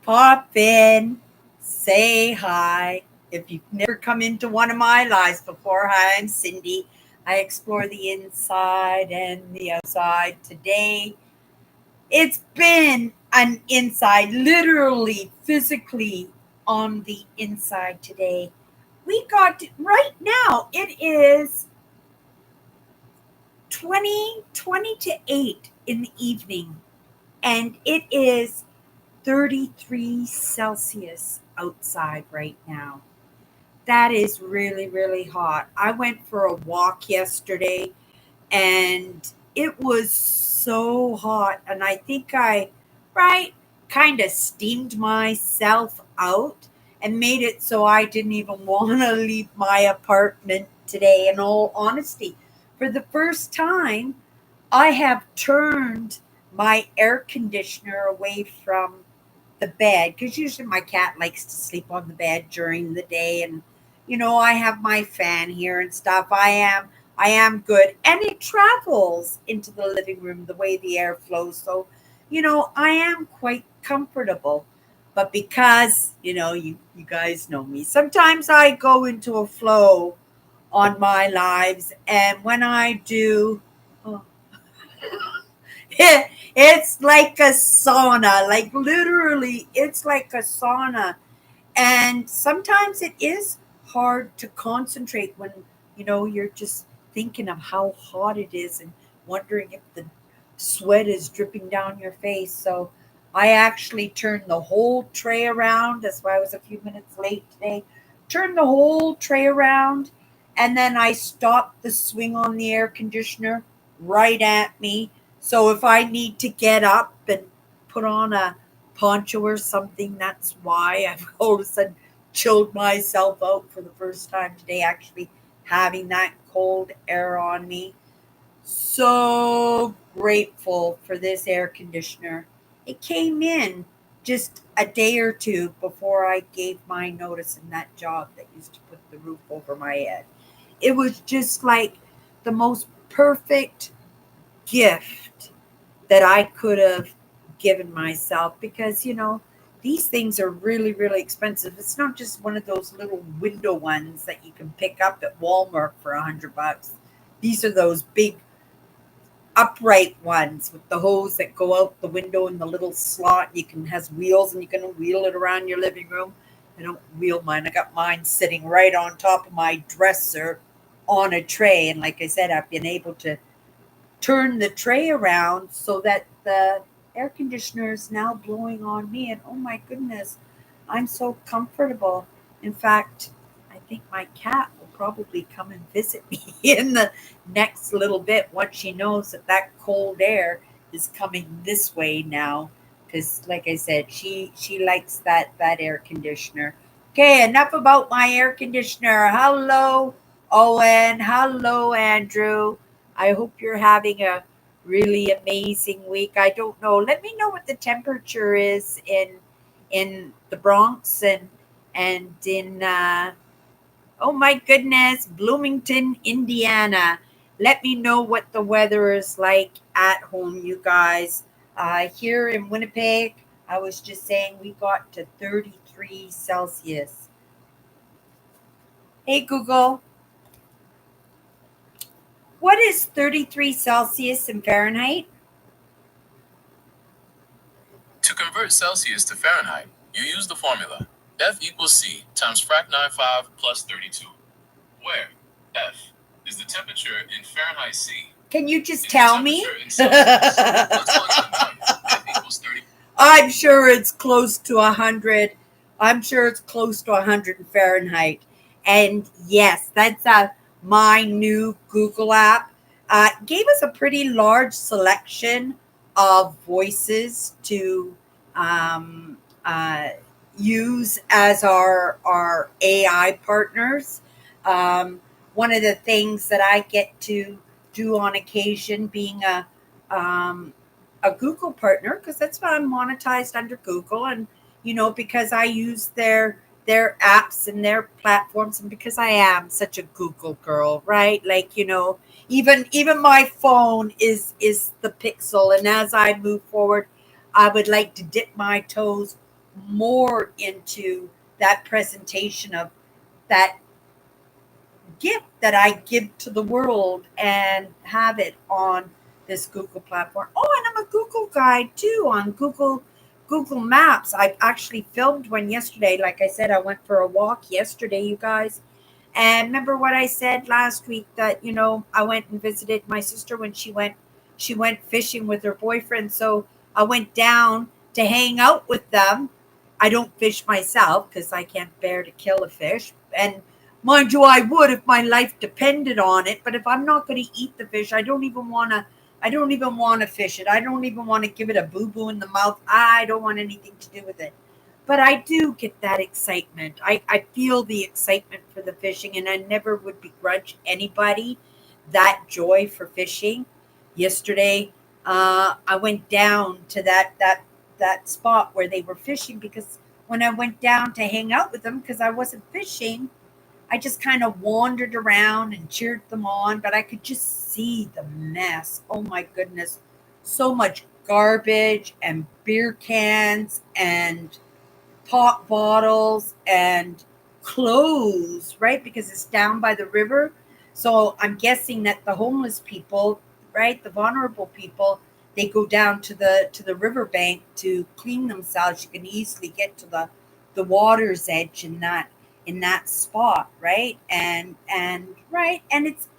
pop in, say hi. If you've never come into one of my lives before, hi, I'm Cindy. I explore the inside and the outside. Today, it's been an inside, literally, physically on the inside today. We got right now, it is 20 to 8 in the evening, and it is 33 Celsius outside right now. That is really, really hot. I went for a walk yesterday and it was so hot. And I think right, kind of steamed myself out and made it so I didn't even want to leave my apartment today. In all honesty, for the first time, I have turned my air conditioner away from the bed because usually my cat likes to sleep on the bed during the day, and I have my fan here and stuff. I am good, and it travels into the living room the way the air flows, so I am quite comfortable. But because you guys know me, sometimes I go into a flow on my lives, and when I do, oh, it's like a sauna, like literally, it's like a sauna. And sometimes it is hard to concentrate when, you're just thinking of how hot it is and wondering if the sweat is dripping down your face. So I actually turned the whole tray around. That's why I was a few minutes late today. Turned the whole tray around, and then I stopped the swing on the air conditioner right at me. So if I need to get up and put on a poncho or something, that's why I've all of a sudden chilled myself out for the first time today, actually having that cold air on me. So grateful for this air conditioner. It came in just a day or two before I gave my notice in that job that used to put the roof over my head. It was just like the most perfect gift that I could have given myself, because these things are really, really expensive. It's not just one of those little window ones that you can pick up at Walmart for $100. These are those big upright ones with the hose that go out the window in the little slot. You can has wheels, and you can wheel it around your living room. I don't wheel mine. I got mine sitting right on top of my dresser on a tray, and like I said, I've been able to turn the tray around so that the air conditioner is now blowing on me. And oh my goodness, I'm so comfortable. In fact, I think my cat will probably come and visit me in the next little bit once she knows that that cold air is coming this way now, because like I said, she likes that air conditioner. Okay, enough about my air conditioner. Hello, Owen. Hello, Andrew. I hope you're having a really amazing week. I don't know. Let me know what the temperature is in the Bronx and in oh my goodness, Bloomington, Indiana. Let me know what the weather is like at home, you guys. Here in Winnipeg, I was just saying we got to 33 Celsius. Hey Google, what is 33 Celsius in Fahrenheit? To convert Celsius to Fahrenheit, you use the formula F equals C times frac 95 plus 32, where F is the temperature in Fahrenheit C. Can you just tell me? In Celsius. Let's plug some in. F equals 30. I'm sure it's close to 100. I'm sure it's close to 100 in Fahrenheit. And yes, that's my new Google app. Gave us a pretty large selection of voices to um, uh, use as our AI partners. Um, One of the things that I get to do on occasion, being um, a Google partner, because that's why I'm monetized under Google, and because I use their apps and their platforms, and because I am such a Google girl, right? Like even my phone is the Pixel, and as I move forward, I would like to dip my toes more into that presentation of that gift that I give to the world and have it on this Google platform. Oh, and I'm a Google guide too on Google Maps. I actually filmed one yesterday. Like I said, I went for a walk yesterday, you guys. And remember what I said last week that, I went and visited my sister when she went fishing with her boyfriend. So I went down to hang out with them. I don't fish myself because I can't bear to kill a fish. And mind you, I would if my life depended on it. But if I'm not going to eat the fish, I don't even want to. I don't even want to fish it. I don't even want to give it a boo boo in the mouth. I don't want anything to do with it. But I do get that excitement. I feel the excitement for the fishing, and I never would begrudge anybody that joy for fishing. Yesterday, I went down to that spot where they were fishing because when I went down to hang out with them, because I wasn't fishing, I just kind of wandered around and cheered them on, but I could just see the mess. Oh my goodness. So much garbage and beer cans and pop bottles and clothes, right? Because it's down by the river. So I'm guessing that the homeless people, right, the vulnerable people, they go down to the riverbank to clean themselves. You can easily get to the water's edge in that spot, right? And right, and it's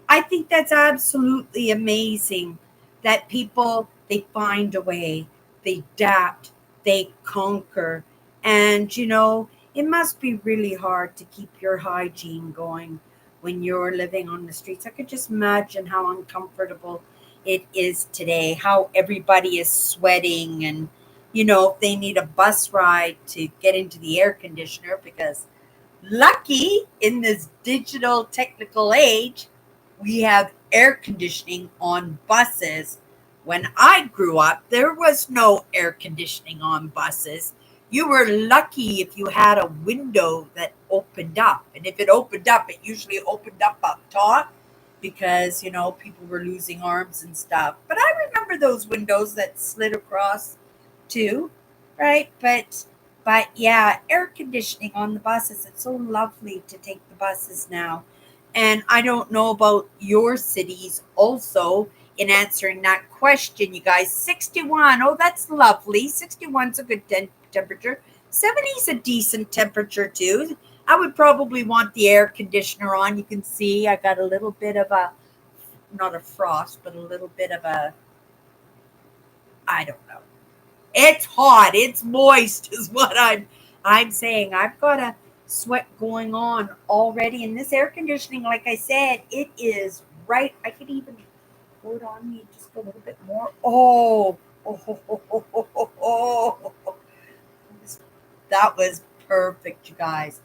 I think that's absolutely amazing that people they find a way, they adapt, they conquer. And it must be really hard to keep your hygiene going when you're living on the streets. I could just imagine how uncomfortable it is today, how everybody is sweating and if they need a bus ride to get into the air conditioner because lucky in this digital technical age, we have air conditioning on buses. When I grew up, there was no air conditioning on buses. You were lucky if you had a window that opened up. And if it opened up, it usually opened up top because, people were losing arms and stuff. But I remember those windows that slid across too, right? But yeah, air conditioning on the buses. It's so lovely to take the buses now. And I don't know about your cities also in answering that question, you guys. 61. Oh, that's lovely. 61's a good temperature. 70 is a decent temperature too. I would probably want the air conditioner on. You can see I got a little bit of a, not a frost, but a little bit of a, I don't know. It's hot. It's moist, is what I'm saying. I've got a sweat going on already, and this air conditioning, like I said, it is right. I could even hold on me just a little bit more. Oh. That was perfect, you guys.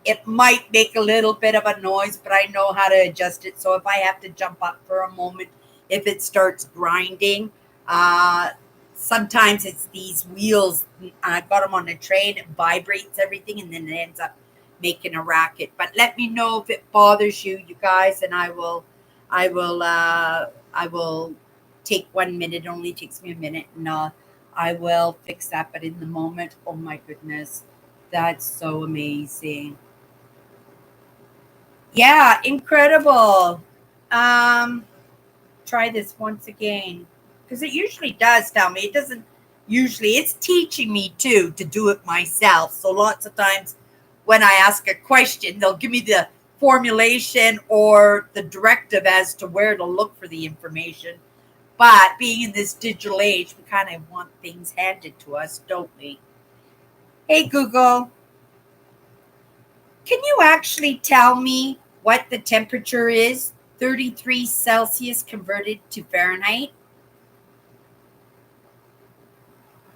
It might make a little bit of a noise, but I know how to adjust it. So if I have to jump up for a moment, if it starts grinding, uh, sometimes it's these wheels. I got them on a train. It vibrates everything, and then it ends up making a racket. But let me know if it bothers you, you guys, and I will take 1 minute. It only takes me a minute, and I will fix that. But in the moment, oh my goodness, that's so amazing. Yeah, incredible. Um, Try this once again because it usually does tell me. It doesn't usually. It's teaching me too to do it myself. So lots of times when I ask a question, they'll give me the formulation or the directive as to where to look for the information. But being in this digital age, we kind of want things handed to us, don't we? Hey Google, can you actually tell me what the temperature is? 33 Celsius converted to Fahrenheit?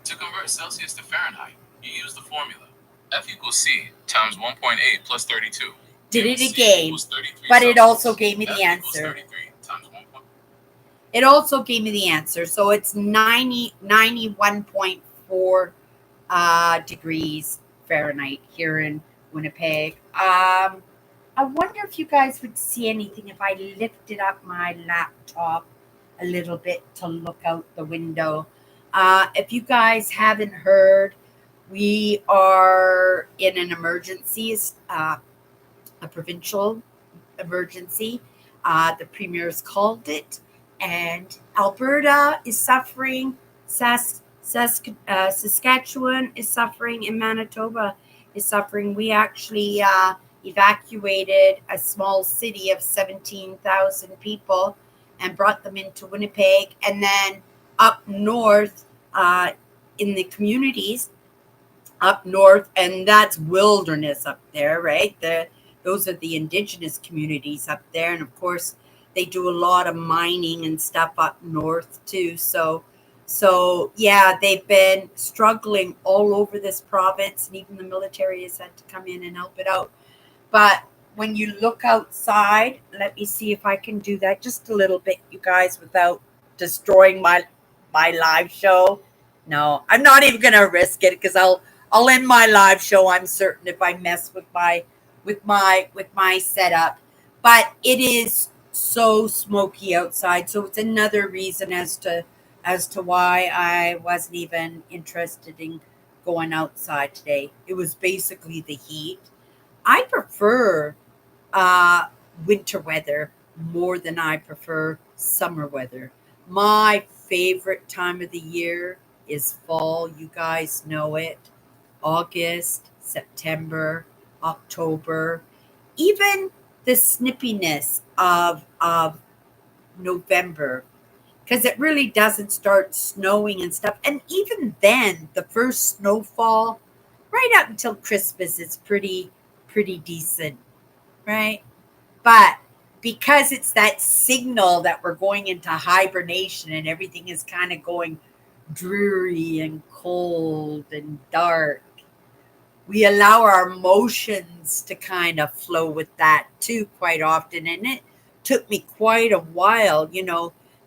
To convert Celsius to Fahrenheit, you use the formula F equals C times 1.8 plus 32. Did it C again, equals 33 but it Celsius. also gave me F the equals answer. 33 times 1. It also gave me the answer. So it's 91.4 degrees Fahrenheit here in Winnipeg. I wonder if you guys would see anything if I lifted up my laptop a little bit to look out the window. If you guys haven't heard, We are in an emergency, a provincial emergency. The premier's called it, and Alberta is suffering. Saskatchewan is suffering, and Manitoba is suffering. We actually evacuated a small city of 17,000 people and brought them into Winnipeg, and then up north in the communities up north, and that's wilderness up there, right? Those are the indigenous communities up there, and of course, they do a lot of mining and stuff up north too. So yeah, they've been struggling all over this province, and even the military has had to come in and help it out. But when you look outside, let me see if I can do that just a little bit, you guys, without destroying my live show. No, I'm not even gonna risk it because I'll end my live show. I'm certain if I mess with my setup. But it is so smoky outside, so it's another reason as to why I wasn't even interested in going outside today. It was basically the heat. I prefer uh, winter weather more than I prefer summer weather. My favorite time of the year is fall. You guys know it. August, September, October, even the snippiness of November, because it really doesn't start snowing and stuff. And even then, the first snowfall, right up until Christmas, is pretty decent, right? But because it's that signal that we're going into hibernation and everything is kind of going dreary and cold and dark, we allow our emotions to kind of flow with that too quite often. And it took me quite a while,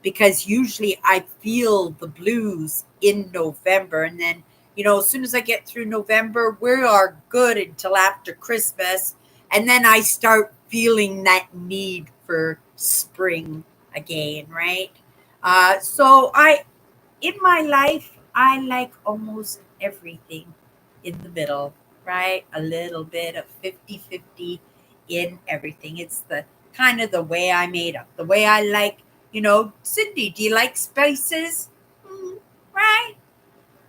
because usually I feel the blues in November. And then, as soon as I get through November, we are good until after Christmas. And then I start feeling that need for spring again, right? In my life, I like almost everything in the middle, right? A little bit of 50-50 in everything. It's the kind of the way I made up, the way I like, Cindy, do you like spices? Right?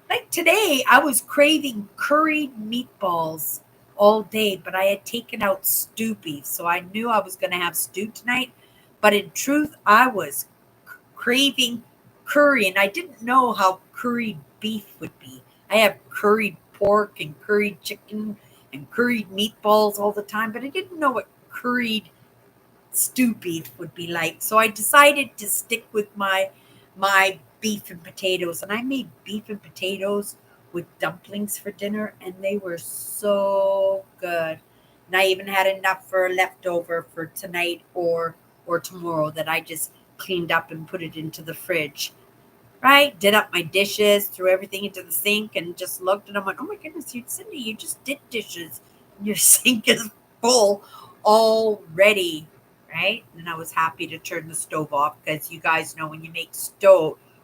Like today, I was craving curried meatballs all day, but I had taken out stew beef, so I knew I was going to have stew tonight. But in truth, I was craving curry, and I didn't know how curried beef would be. I have curried pork and curried chicken and curried meatballs all the time, but I didn't know what curried stew beef would be like. So I decided to stick with my beef and potatoes, and I made beef and potatoes with dumplings for dinner, and they were so good. And I even had enough for leftover for tonight or tomorrow that I just cleaned up and put it into the fridge. Right? Did up my dishes, threw everything into the sink, and just looked, and I'm like, oh my goodness, Cindy, you just did dishes. And your sink is full already. Right? And I was happy to turn the stove off because you guys know when you make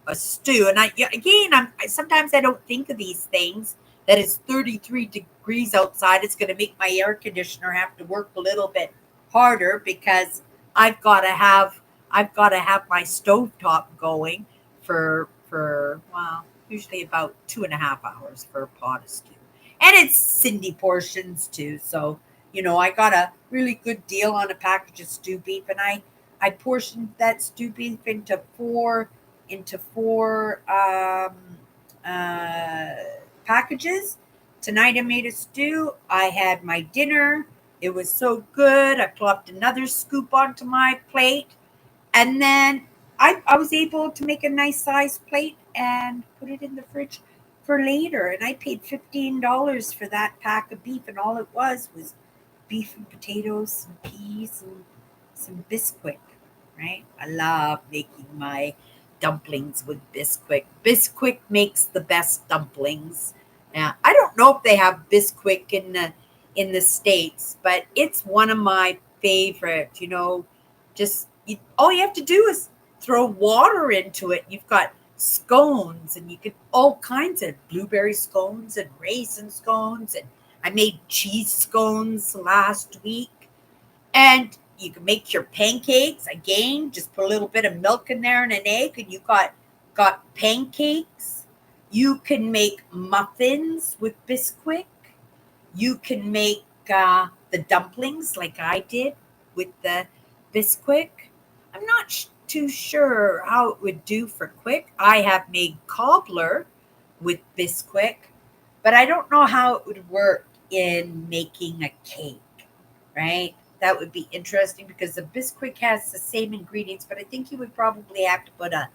a stew, and again, sometimes I don't think of these things. That it's 33 degrees outside. It's going to make my air conditioner have to work a little bit harder because I've got to have I've got to have my stovetop going for well, usually about 2.5 hours for a pot of stew, and it's Cindy portions too. So I got a really good deal on a package of stew beef, and I portioned that stew beef into four uh, packages. Tonight I made a stew. I had my dinner. It was so good. I plopped another scoop onto my plate, and then I was able to make a nice sized plate and put it in the fridge for later. And I paid $15 for that pack of beef, and all it was beef and potatoes, some peas, and some Bisquick. Right? I love making my dumplings with Bisquick. Bisquick makes the best dumplings. Now, I don't know if they have Bisquick in the states, but it's one of my favorite. Just all you have to do is throw water into it. You've got scones, and you could all kinds of blueberry scones and raisin scones, and I made cheese scones last week. And you can make your pancakes again. Just put a little bit of milk in there and an egg, and you got pancakes. You can make muffins with Bisquick. You can make the dumplings like I did with the Bisquick. I'm not too sure how it would do for quick. I have made cobbler with Bisquick, but I don't know how it would work in making a cake, right? That would be interesting because the Bisquick has the same ingredients, but I think you would probably have to put a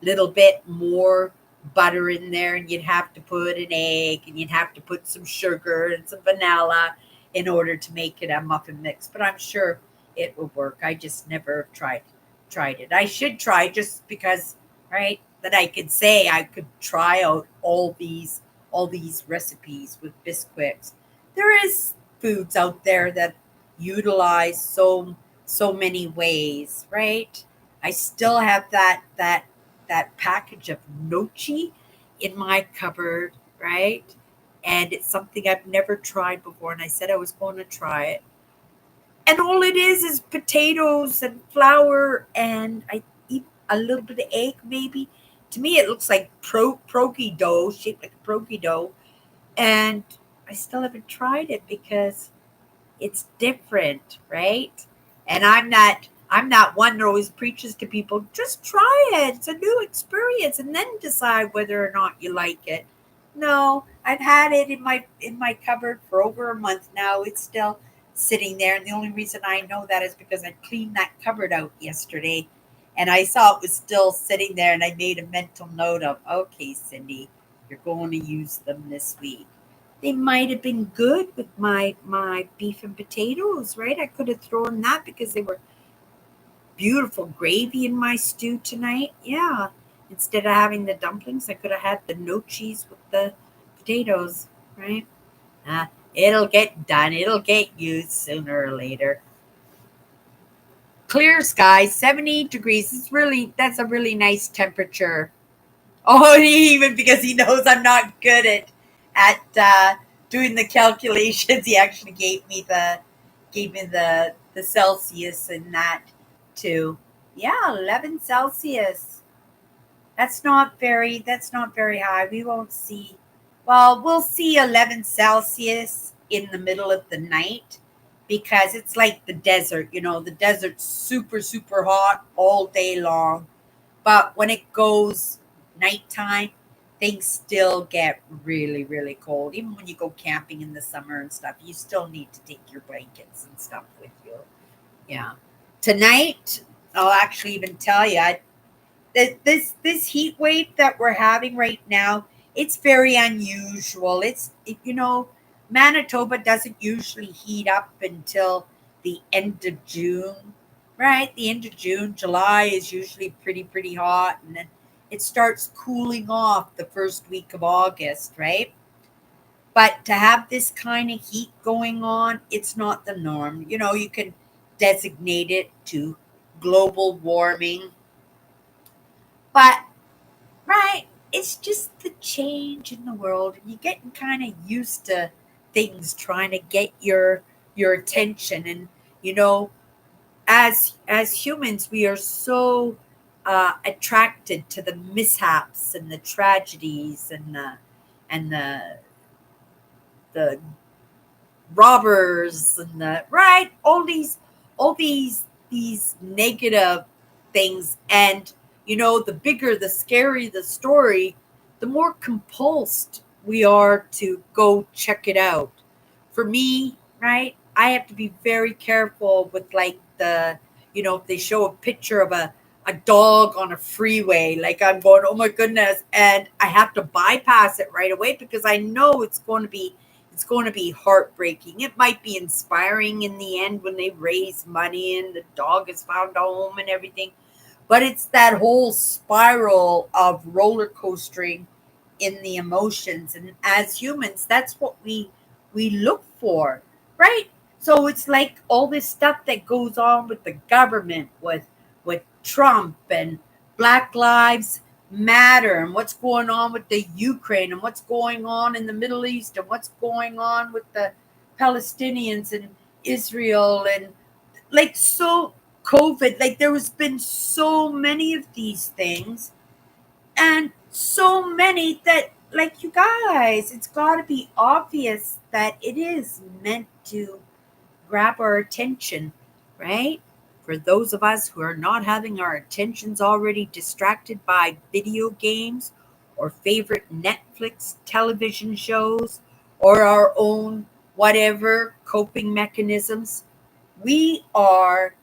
little bit more butter in there, and you'd have to put an egg, and you'd have to put some sugar and some vanilla in order to make it a muffin mix. But I'm sure it will work. I just never tried it. I should try just because, right? That I could say I could try out all these recipes with Bisquick. There is foods out there that utilize so many ways, right? I still have that package of nochi in my cupboard, right? And it's something I've never tried before, and I said I was going to try it. And all it is potatoes and flour, and I eat a little bit of egg, maybe. To me, it looks like progi dough, shaped like a progi dough, and I still haven't tried it because it's different, right? And I'm not one that always preaches to people, just try it. It's a new experience and then decide whether or not you like it. No, I've had it in my cupboard for over a month now. It's still sitting there, and the only reason I know that is because I cleaned that cupboard out yesterday and I saw it was still sitting there, and I made a mental note of, okay, Cindy, you're going to use them this week. They might have been good with my beef and potatoes, right? I could have thrown that because they were beautiful gravy in my stew tonight. Yeah. Instead of having the dumplings, I could have had the no cheese with the potatoes, right? It'll get done. It'll get used sooner or later. Clear skies, 70 degrees. That's a really nice temperature. Oh, even because he knows I'm not good at doing the calculations, he actually gave me the Celsius in that too. Yeah, 11 Celsius. That's not very high. We won't see. Well, we'll see 11 Celsius in the middle of the night because it's like the desert. The desert's super super hot all day long, but when it goes nighttime, things still get really, really cold. Even when you go camping in the summer and stuff, you still need to take your blankets and stuff with you. Yeah. Tonight, I'll actually even tell you that this heat wave that we're having right now, it's very unusual. Manitoba doesn't usually heat up until the end of June, right? The end of June, July is usually pretty hot, and then it starts cooling off the first week of August, right? But to have this kind of heat going on, it's not the norm. You can designate it to global warming, but right, it's just the change in the world, and you're getting kind of used to things trying to get your attention. And you know, as humans, we are so attracted to the mishaps and the tragedies and the robbers and the right all these negative things. And the bigger, the scarier the story, the more compulsed we are to go check it out. For me, right, I have to be very careful with, like, if they show a picture of a dog on a freeway, like, I'm going, oh my goodness, and I have to bypass it right away because I know it's going to be heartbreaking. It might be inspiring in the end when they raise money and the dog is found a home and everything, but it's that whole spiral of roller coastering in the emotions. And as humans, that's what we look for, right? So it's like all this stuff that goes on with the government, with Trump and Black Lives matter and what's going on with the Ukraine and what's going on in the Middle East and what's going on with the Palestinians and Israel and like so COVID, like there has been so many of these things and so many that like you guys, it's got to be obvious that it is meant to grab our attention, right? For those of us who are not having our attentions already distracted by video games or favorite Netflix television shows or our own whatever coping mechanisms, we are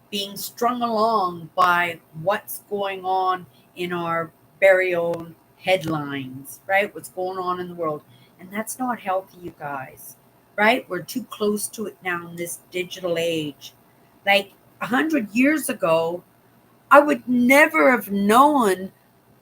being strung along by what's going on in our very own headlines, right? What's going on in the world. And that's not healthy, you guys, right? We're too close to it now in this digital age. Like 100 years ago, I would never have known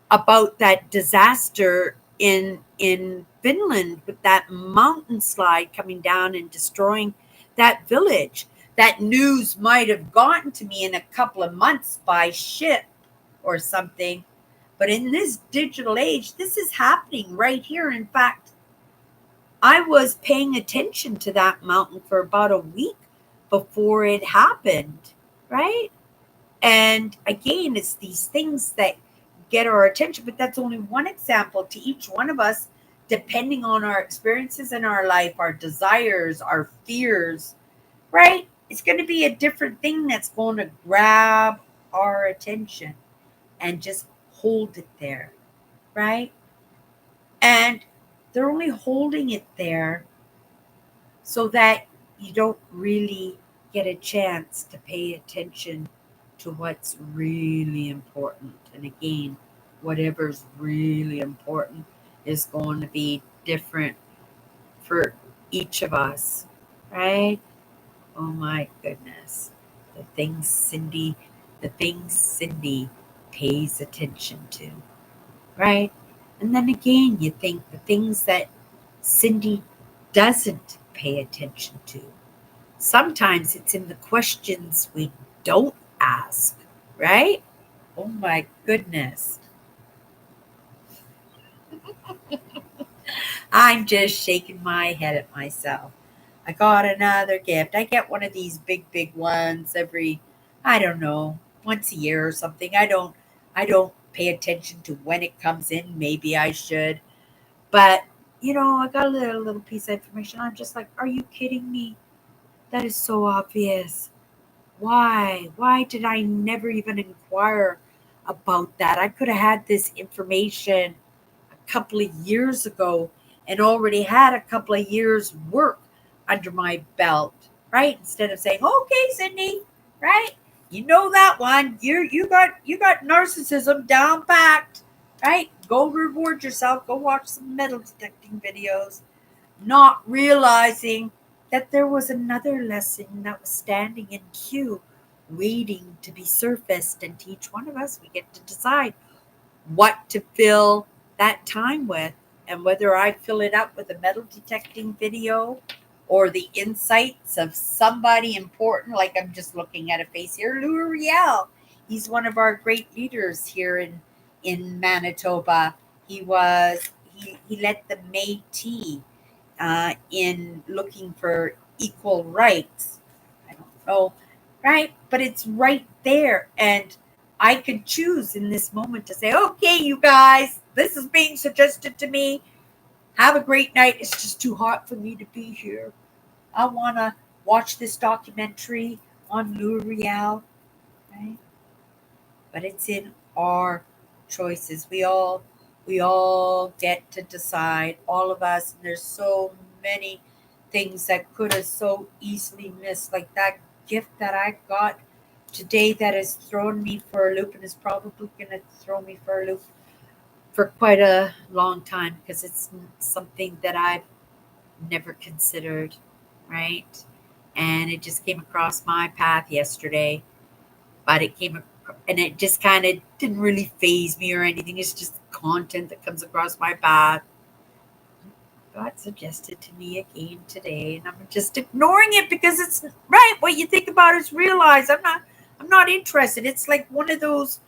about that disaster in Finland with that mountain slide coming down and destroying that village. That news might have gotten to me in a couple of months by ship or something. But in this digital age, this is happening right here. In fact, I was paying attention to that mountain for about a week before it happened, right? And again, it's these things that get our attention, but that's only one example to each one of us, depending on our experiences in our life, our desires, our fears, right? It's going to be a different thing that's going to grab our attention and just hold it there, right? And they're only holding it there so that you don't really get a chance to pay attention to what's really important. And again, whatever's really important is going to be different for each of us, right? Oh my goodness. The things Cindy pays attention to, right? And then again, you think the things that Cindy doesn't pay attention to. Sometimes it's in the questions we don't ask, right? Oh my goodness. I'm just shaking my head at myself. I got another gift. I get one of these big ones every I don't know, once a year or something. I don't pay attention to when it comes in. Maybe I should. But I got a little piece of information. I'm just like, are you kidding me? That is so obvious. Why? Why did I never even inquire about that? I could have had this information a couple of years ago and already had a couple of years' work under my belt, right? Instead of saying, "Okay, Sydney, right? You know that one. You got narcissism down packed, right? Go reward yourself. Go watch some metal detecting videos." Not realizing that there was another lesson that was standing in queue, waiting to be surfaced. And to each one of us, we get to decide what to fill that time with, and whether I fill it up with a metal detecting video or the insights of somebody important, like I'm just looking at a face here, Lou Riel. He's one of our great leaders here in Manitoba. He led the Métis in looking for equal rights. I don't know, right? But it's right there. And I could choose in this moment to say, okay, you guys, this is being suggested to me. Have a great night. It's just too hot for me to be here. I want to watch this documentary on L'Oreal, right? But it's in our choices. We all get to decide, all of us. And there's so many things that could have so easily missed, like that gift that I got today that has thrown me for a loop and is probably going to throw me for a loop for quite a long time, because it's something that I've never considered, right? And it just came across my path yesterday, but and it just kind of didn't really phase me or anything. It's just content that comes across my path. God suggested to me again today, and I'm just ignoring it because it's right. What you think about is realize I'm not interested. It's like one of those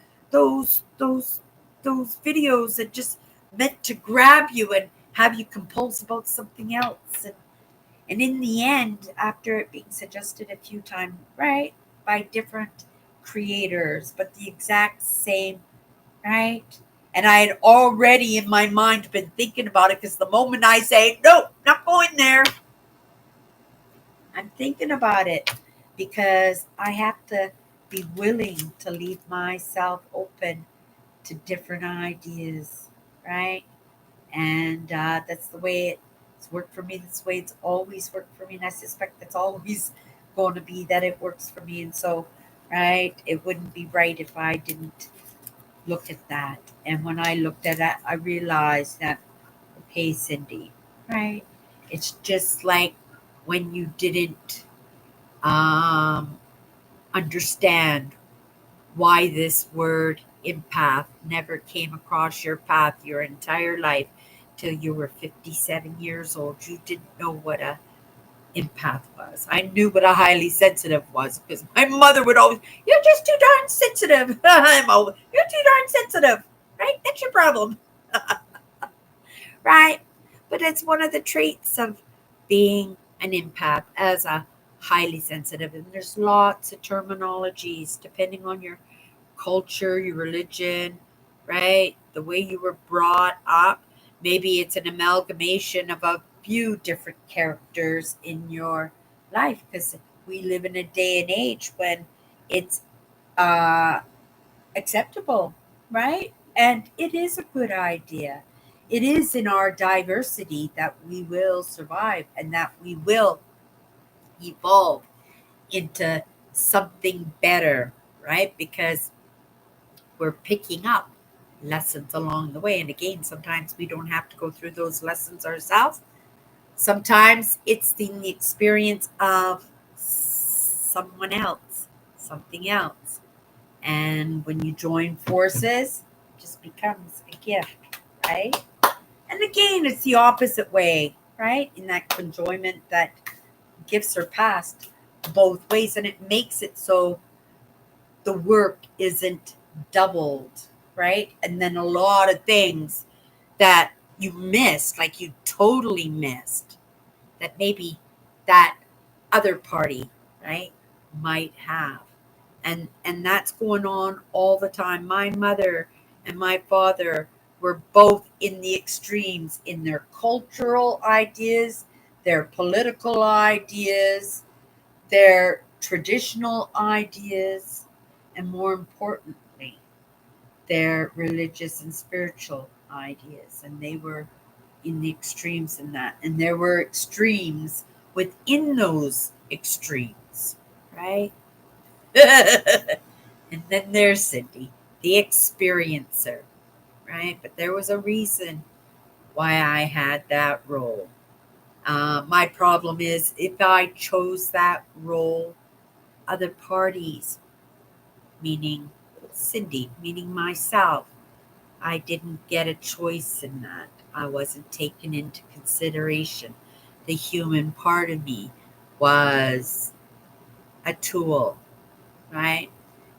those videos that just meant to grab you and have you compulse about something else. And in the end, after it being suggested a few times, right, by different creators, but the exact same, right? And I had already in my mind been thinking about it, because the moment I say, no, not going there, I'm thinking about it, because I have to be willing to leave myself open to different ideas, right? And that's the way it's worked for me. That's the way it's always worked for me. And I suspect that's always going to be that it works for me. And so, right, it wouldn't be right if I didn't look at that. And when I looked at it, I realized that, okay, Cindy, right? It's just like when you didn't um, understand why this word empath never came across your path your entire life till you were 57 years old. You didn't know what a empath was. I knew what a highly sensitive was, because my mother would always, you're just too darn sensitive. You're too darn sensitive, right? That's your problem, right? But it's one of the traits of being an empath as a highly sensitive. And there's lots of terminologies depending on your culture, your religion, right? The way you were brought up. Maybe it's an amalgamation of a few different characters in your life, because we live in a day and age when it's uh, acceptable, right? And it is a good idea. It is in our diversity that we will survive and that we will evolve into something better, right? Because we're picking up lessons along the way. And again, sometimes we don't have to go through those lessons ourselves. Sometimes it's the experience of someone else, something else. And when you join forces, it just becomes a gift, right? And again, it's the opposite way, right? In that conjoinment that gifts are passed both ways, and it makes it so the work isn't doubled, right? And then a lot of things that you missed, like you totally missed, that maybe that other party, right, might have. And that's going on all the time. My mother and my father were both in the extremes in their cultural ideas, their political ideas, their traditional ideas, and more importantly, their religious and spiritual ideas. And they were in the extremes in that. And there were extremes within those extremes, right? And then there's Cindy, the experiencer, right? But there was a reason why I had that role. My problem is, if I chose that role, other parties, meaning Cindy, meaning myself, I didn't get a choice in that. I wasn't taken into consideration. The human part of me was a tool, right?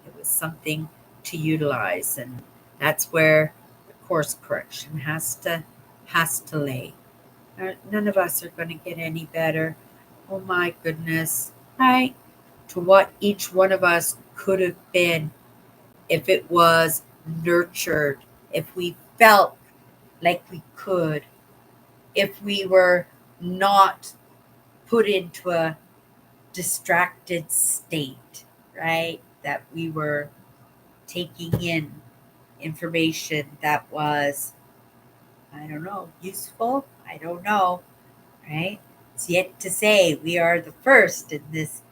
It was something to utilize, and that's where the course correction has to lay. None of us are going to get any better. Oh my goodness, right? To what each one of us could have been if it was nurtured, if we felt like we could, if we were not put into a distracted state, right? That we were taking in information that was, I don't know, useful. I don't know, right? It's yet to say we are the first in this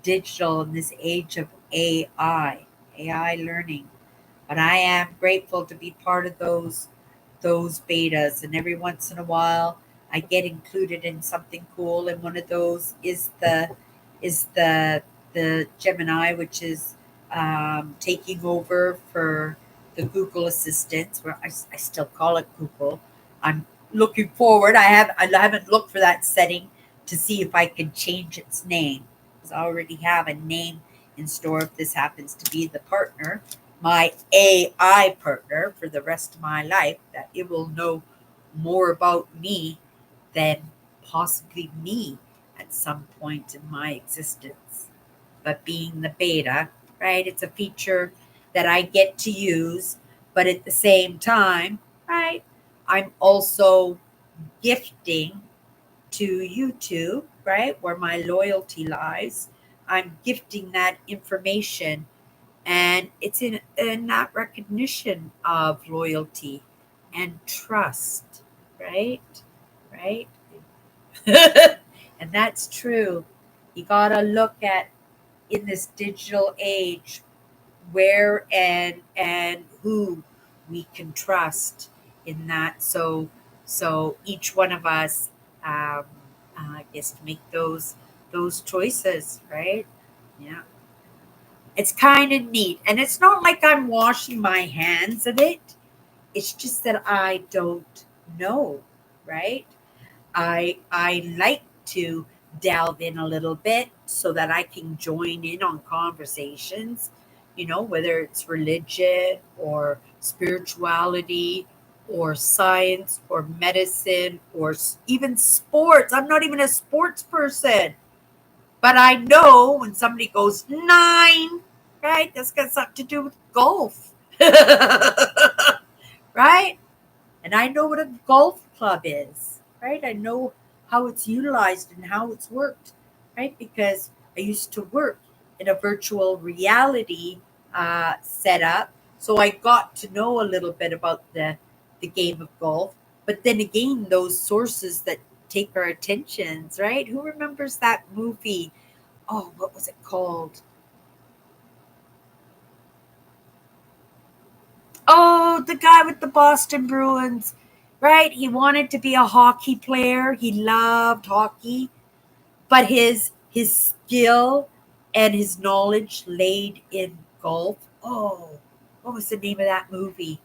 digital, in this age of AI learning. But I am grateful to be part of those betas, and every once in a while I get included in something cool, and one of those is the Gemini, which is taking over for the Google Assistant, where I still call it Google. I'm looking forward. I haven't looked for that setting to see if I can change its name, because I already have a name in store if this happens to be the partner. my AI partner for the rest of my life, that it will know more about me than possibly me at some point in my existence. But being the beta, right, it's a feature that I get to use, but at the same time, right, I'm also gifting to YouTube, right, where my loyalty lies. I'm gifting that information, and it's in that recognition of loyalty and trust, right? Right? And that's true. You gotta look at, in this digital age, where and who we can trust in that. So each one of us, um, gets to make those choices, right? Yeah, it's kind of neat, and it's not like I'm washing my hands of it. It's just that I don't know, right? I like to delve in a little bit so that I can join in on conversations, whether it's religion or spirituality or science or medicine or even sports. I'm not even a sports person, but I know when somebody goes 9, right? That's got something to do with golf. Right? And I know what a golf club is, right? I know how it's utilized and how it's worked, right? Because I used to work in a virtual reality setup, so I got to know a little bit about the game of golf. But then again, those sources that take our attentions, right? Who remembers that movie? Oh, what was it called? Oh, the guy with the Boston Bruins, right? He wanted to be a hockey player. He loved hockey, but his skill and his knowledge laid in golf. Oh, what was the name of that movie?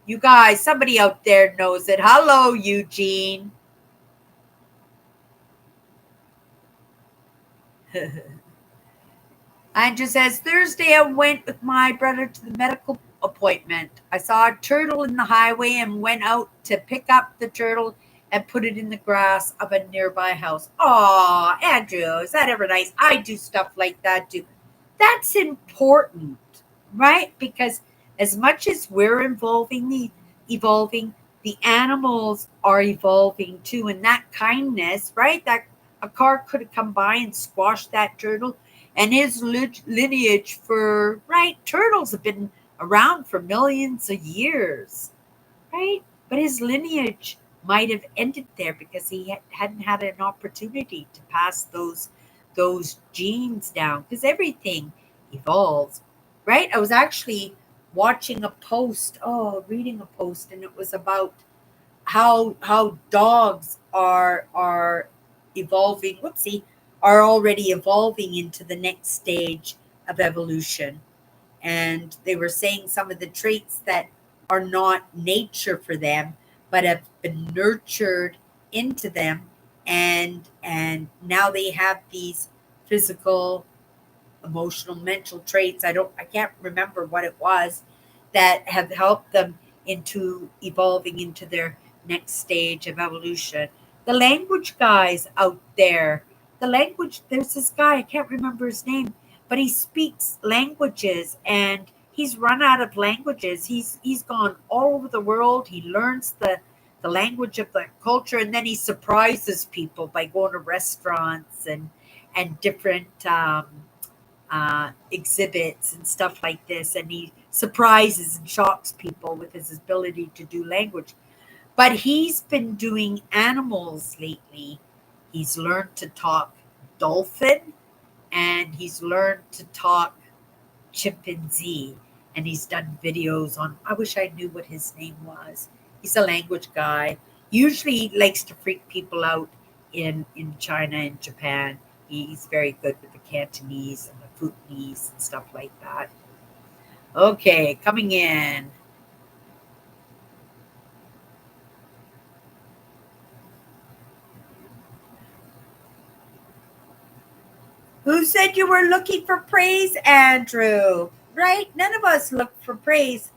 You guys, somebody out there knows it. Hello, Eugene. Andrew says, Thursday I went with my brother to the medical appointment. I saw a turtle in the highway and went out to pick up the turtle and put it in the grass of a nearby house. Aw, Andrew, is that ever nice? I do stuff like that too. That's important, right? Because as much as we're evolving, the animals are evolving too. And that kindness, right? That a car could have come by and squashed that turtle, and his lineage for, right, turtles have been around for millions of years, right? But his lineage might have ended there because he hadn't had an opportunity to pass those genes down, because everything evolves, right? I was actually watching a post, reading a post, and it was about how dogs are evolving, whoopsie, are already evolving into the next stage of evolution. And they were saying some of the traits that are not nature for them but have been nurtured into them, and now they have these physical, emotional, mental traits. I can't remember what it was, that have helped them into evolving into their next stage of evolution. The language guys out there, there's this guy, I can't remember his name, but he speaks languages, and he's run out of languages. He's gone all over the world. He learns the language of the culture, and then he surprises people by going to restaurants and different exhibits and stuff like this, and he surprises and shocks people with his ability to do language. But he's been doing animals lately. He's learned to talk dolphin, and he's learned to talk chimpanzee, and he's done videos on. I wish I knew what his name was. He's a language guy. Usually he likes to freak people out in China and Japan. He's very good with the Cantonese and the Futonese and stuff like that. Okay, coming in. Who said you were looking for praise, Andrew? right? None of us look for praise.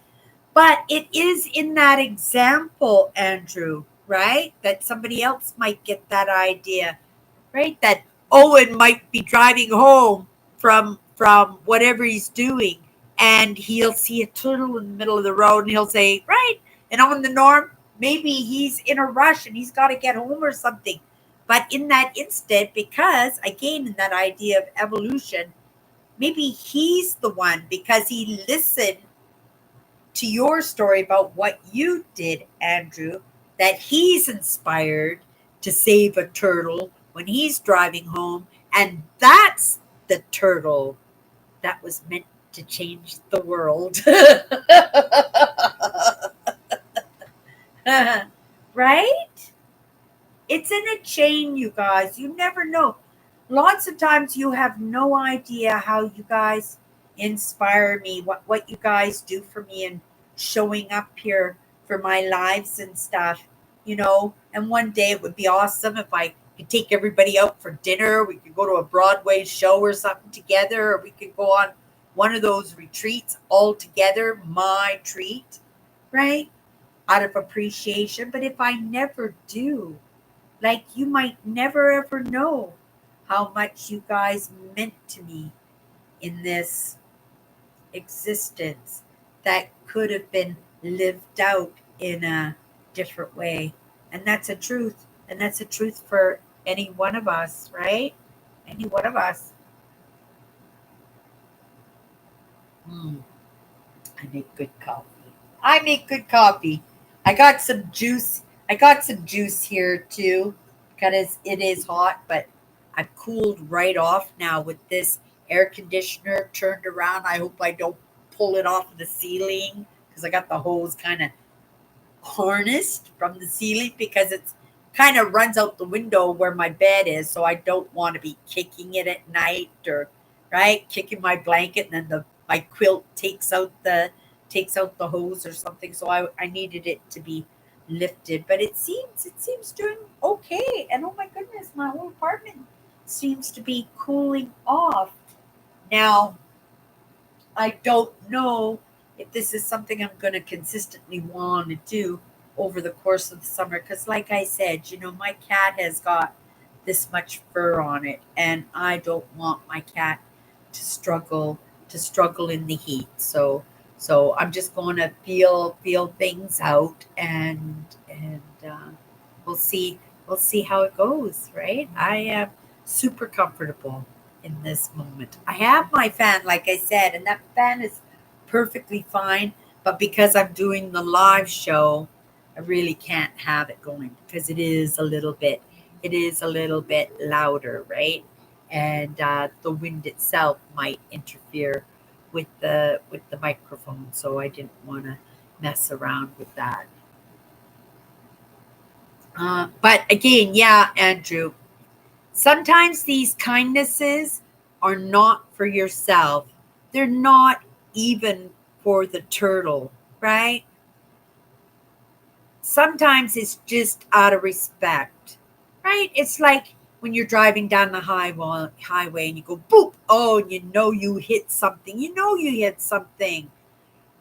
But it is in that example, Andrew, right? That somebody else might get that idea, right? That Owen might be driving home from whatever he's doing, and he'll see a turtle in the middle of the road, and he'll say, right. And on the norm, maybe he's in a rush and he's got to get home or something. But in that instant, because again, in that idea of evolution, maybe he's the one because he listened to your story about what you did, Andrew, that he's inspired to save a turtle when he's driving home. And that's the turtle that was meant to change the world. Right? It's in a chain, you guys. You never know. Lots of times you have no idea how you guys inspire me, what you guys do for me and showing up here for my lives and stuff, And one day it would be awesome if I could take everybody out for dinner. We could go to a Broadway show or something together, or we could go on one of those retreats all together, my treat, right? Out of appreciation. But if I never do, like, you might never ever know how much you guys meant to me in this existence that could have been lived out in a different way. And that's a truth. And that's a truth for any one of us, right? Any one of us. Mm, I make good coffee. I make good coffee. I got some juice. I got some juice here too because it is hot, but I've cooled right off now with this air conditioner turned around. I hope I don't pull it off the ceiling because I got the hose kind of harnessed from the ceiling because it's kind of runs out the window where my bed is, so I don't want to be kicking it at night or right kicking my blanket and then the my quilt takes out the hose or something. So I needed it to be lifted, but it seems doing okay. And oh my goodness, my whole apartment seems to be cooling off now. I don't know if this is something I'm going to consistently want to do over the course of the summer. Because, like I said, my cat has got this much fur on it, and I don't want my cat to struggle in the heat. So I'm just going to feel things out, and we'll see how it goes. Right? I am super comfortable in this moment. I have my fan, like I said, and that fan is perfectly fine. But because I'm doing the live show, I really can't have it going because it is a little bit louder, right? And the wind itself might interfere with the microphone, so I didn't want to mess around with that. But again, yeah, Andrew, sometimes these kindnesses are not for yourself. They're not even for the turtle, right? Sometimes it's just out of respect, right? It's like when you're driving down the highway and you go boop, oh, and you hit something. You hit something,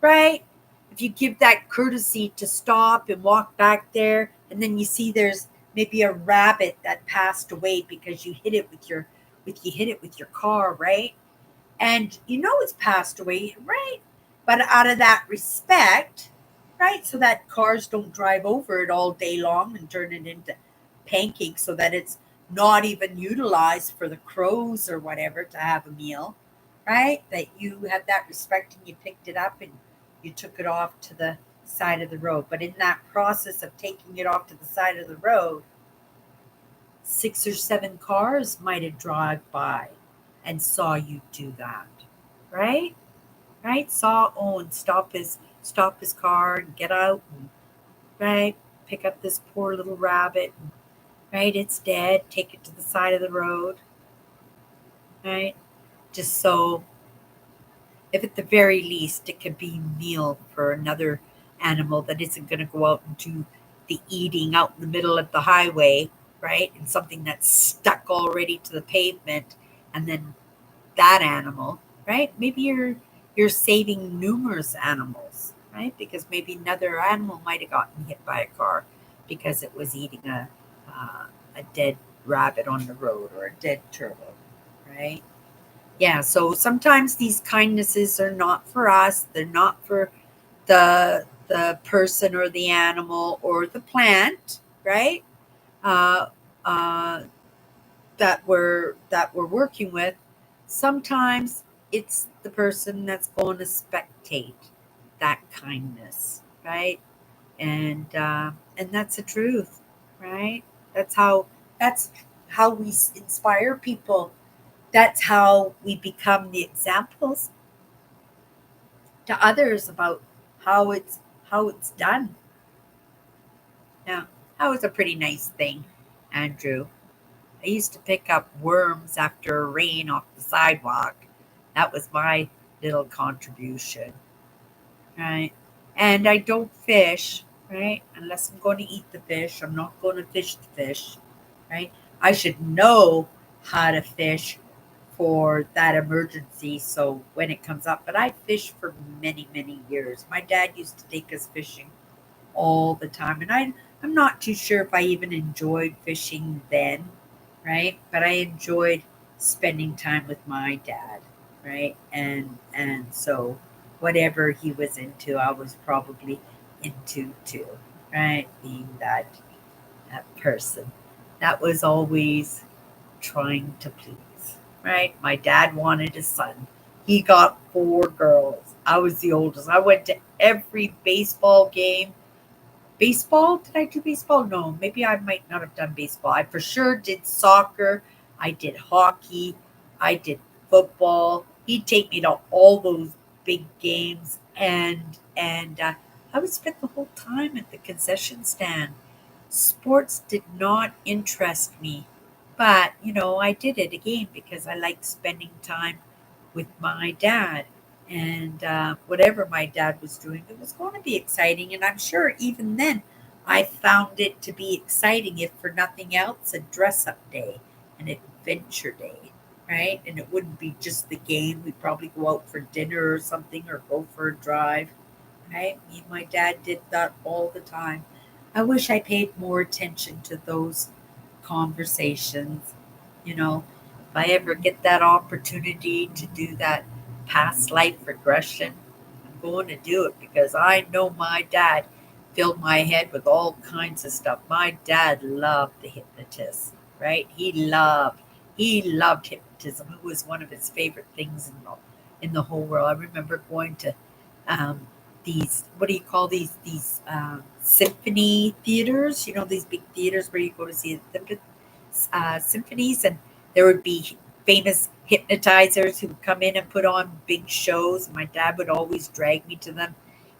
right? If you give that courtesy to stop and walk back there, and then you see there's maybe a rabbit that passed away because you hit it with your car, right? And it's passed away, right? But out of that respect, right, so that cars don't drive over it all day long and turn it into pancakes so that it's not even utilized for the crows or whatever to have a meal, right? That you had that respect and you picked it up and you took it off to the side of the road. But in that process of taking it off to the side of the road, 6 or 7 cars might have drive by and saw you do that, right? Right? Saw Owen stop his car and get out and right pick up this poor little rabbit. Right? It's dead. Take it to the side of the road. Right? Just so if at the very least it could be meal for another animal that isn't going to go out and do the eating out in the middle of the highway, right? And something that's stuck already to the pavement, and then that animal, right? Maybe you're saving numerous animals, right? Because maybe another animal might have gotten hit by a car because it was eating a dead rabbit on the road or a dead turtle, right? Yeah, so sometimes these kindnesses are not for us. They're not for the person or the animal or the plant, right? Uh, uh, that we're working with. Sometimes it's the person that's going to spectate that kindness, right? And that's the truth, right? That's how that's how we inspire people. That's how we become the examples to others about how it's how it's done. Now, that was a pretty nice thing, Andrew. I used to pick up worms after rain off the sidewalk. That was my little contribution, right? And I don't fish, right? Unless I'm going to eat the fish, I'm not going to fish the fish, right? I should know how to fish for that emergency so when it comes up. But I fished for many, many years. My dad used to take us fishing all the time. And I'm not too sure if I even enjoyed fishing then, right? But I enjoyed spending time with my dad, right? And so whatever he was into, I was probably into too, right? Being that person that was always trying to please, right? My dad wanted a son. He got four girls. I was the oldest. I went to every baseball game. Baseball? Did I do baseball? No, maybe I might not have done baseball. I for sure did soccer. I did hockey. I did football. He'd take me to all those big games, and I would spend the whole time at the concession stand. Sports did not interest me, but I did it again because I liked spending time with my dad. And whatever my dad was doing, it was going to be exciting. And I'm sure even then, I found it to be exciting, if for nothing else, a dress up day, an adventure day, right? And it wouldn't be just the game. We'd probably go out for dinner or something or go for a drive, right? Me and my dad did that all the time. I wish I paid more attention to those conversations. If I ever get that opportunity to do that past life regression, I'm going to do it because I know my dad filled my head with all kinds of stuff. My dad loved the hypnotist, right? He loved hypnotism. It was one of his favorite things in the whole world. I remember going to um, these, what do you call these symphony theaters? These big theaters where you go to see symphonies, and there would be famous hypnotizers who would come in and put on big shows. My dad would always drag me to them.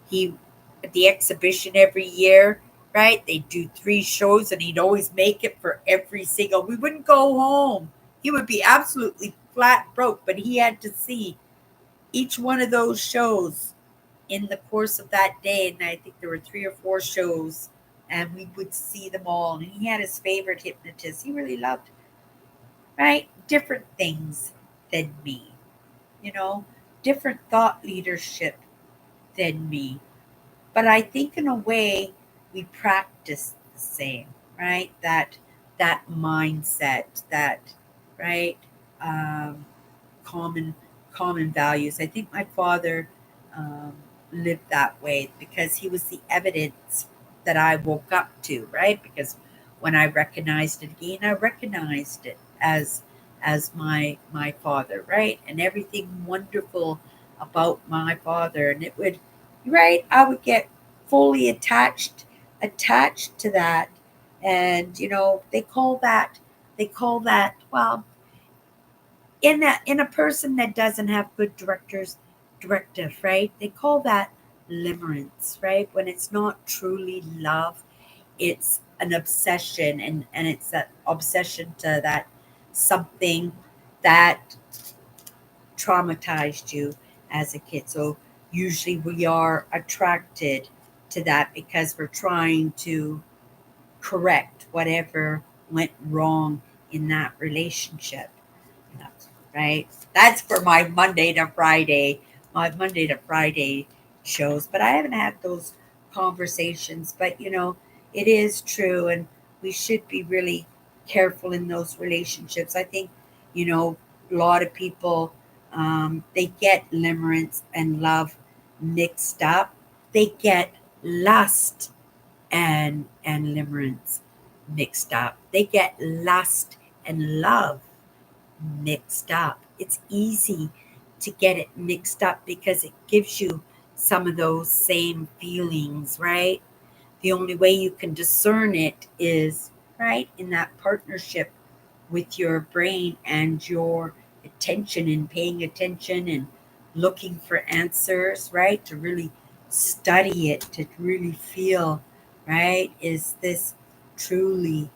He at the exhibition every year, right? They'd do 3 shows, and he'd always make it for every single. We wouldn't go home. He would be absolutely flat broke, but he had to see each one of those shows in the course of that day. And I think there were 3 or 4 shows, and we would see them all. And he had his favorite hypnotist. He really loved, right? Different things than me, you know, different thought leadership than me. But I think in a way we practice the same, right? That mindset, that right, um, common common values. I think my father um, lived that way because he was the evidence that I woke up to, right? Because when I recognized it again, I recognized it as my father, right? And everything wonderful about my father, and it would, right? I would get fully attached to that, and they call that well, in a person that doesn't have good directive, right? They call that limerence, right? When it's not truly love, it's an obsession, and it's that obsession to that something that traumatized you as a kid. So usually we are attracted to that because we're trying to correct whatever went wrong in that relationship, right? That's for my Monday to Friday Monday to Friday shows, but I haven't had those conversations. But it is true, and we should be really careful in those relationships. I think a lot of people they get limerence and love mixed up. They get lust and limerence mixed up. They get lust and love mixed up. It's easy to get it mixed up because it gives you some of those same feelings, right? The only way you can discern it is, right, in that partnership with your brain and your attention and paying attention and looking for answers, right? To really study it, to really feel, right? Is this truly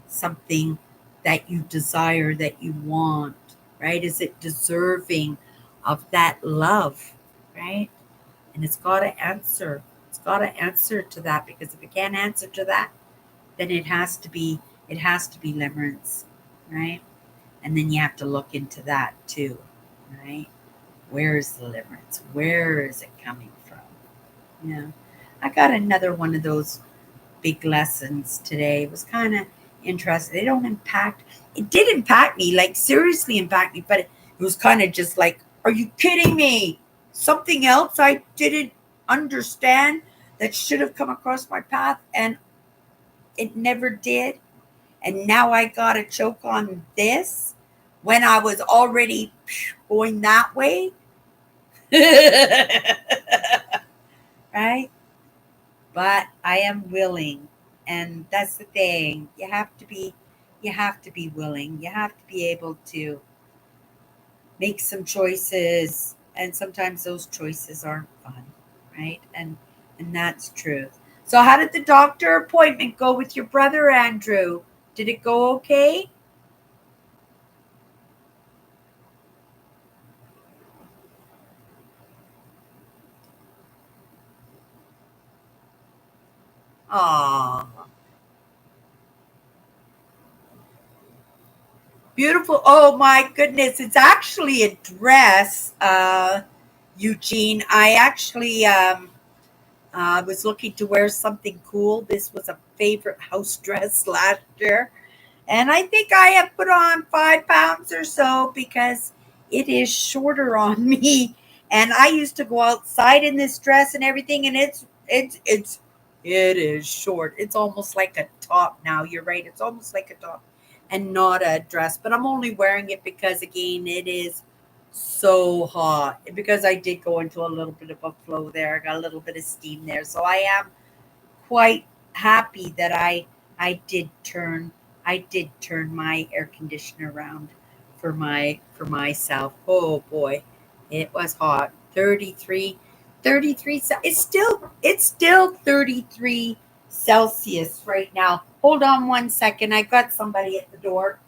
something that you desire, that you want, right? Is it deserving of that love, right? And it's got to answer. It's got to answer to that, because if it can't answer to that, then it has to be limerence, right? And then you have to look into that too, right? Where is the limerence? Where is it coming from? Yeah. I got another one of those big lessons today. It was kind of interesting. They don't impact. It did impact me, like seriously impact me, but it was kind of just like, are you kidding me? Something else I didn't understand that should have come across my path, and it never did. And now I got to choke on this when I was already going that way. Right? But I am willing, and that's the thing. You have to be willing. You have to be able to make some choices, and sometimes those choices aren't fun, right? And that's truth. So how did the doctor appointment go with your brother, Andrew? Did it go okay? Aw, beautiful. Oh my goodness, it's actually a dress, Eugene. I actually was looking to wear something cool. This was a favorite house dress last year. And I think I have put on 5 pounds or so because it is shorter on me. And I used to go outside in this dress and everything, and it is short. It's almost like a top now. You're right. It's almost like a top and not a dress. But I'm only wearing it because again, it is so hot. Because I did go into a little bit of a flow there. I got a little bit of steam there. So I am quite happy that I did turn my air conditioner around for myself. Oh boy, it was hot. 33, 33. It's still 33 Celsius right now. Hold on one second. I got somebody at the door.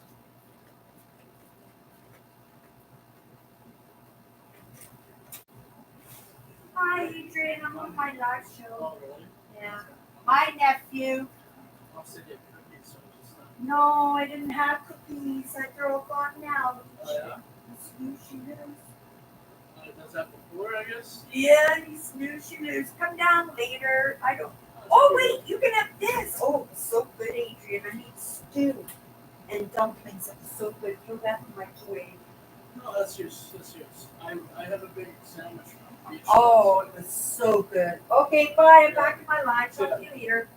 Hi, Adrian. I'm on my live show. Yeah. My nephew. No, I didn't have cookies. They're all gone now. Snoozy loos. Does that before, I guess? Yeah, you snoozy loos. Come down later. I don't. Oh wait, you can have this. Oh, it's so good, Adrian. I need stew and dumplings. It's so good. Throw that in my microwave. No, that's yours. That's yours. I have a big sandwich from beach. Oh, it was so good. Okay, bye. I'm back in my live. Talk to you later.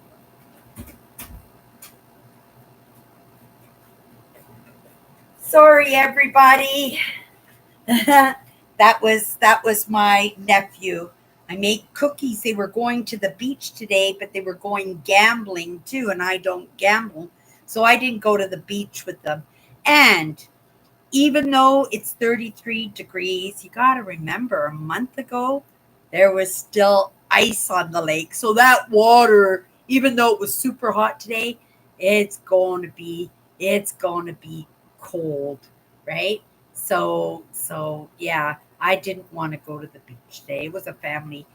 Sorry, everybody. that was my nephew. I made cookies. They were going to the beach today, but they were going gambling too, and I don't gamble, so I didn't go to the beach with them. And even though it's 33 degrees, you got to remember a month ago there was still ice on the lake. So that water, even though it was super hot today, it's going to be it's going to be cold, right? So yeah, I didn't want to go to the beach today. It was a family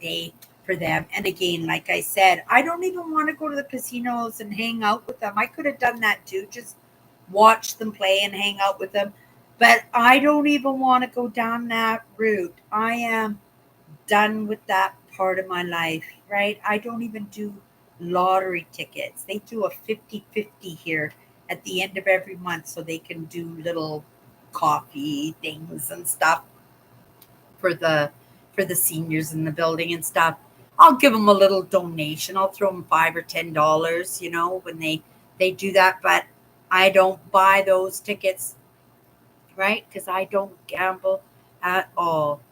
day for them. And again, like I said, I don't even want to go to the casinos and hang out with them. I could have done that too, just watch them play and hang out with them. But I don't even want to go down that route. I am done with that part of my life, right? I don't even do lottery tickets. They do a 50-50 here at the end of every month so they can do little coffee things and stuff for the seniors in the building and stuff. I'll give them a little donation. I'll throw them $5 or $10, when they do that. But I don't buy those tickets, right? Because I don't gamble at all.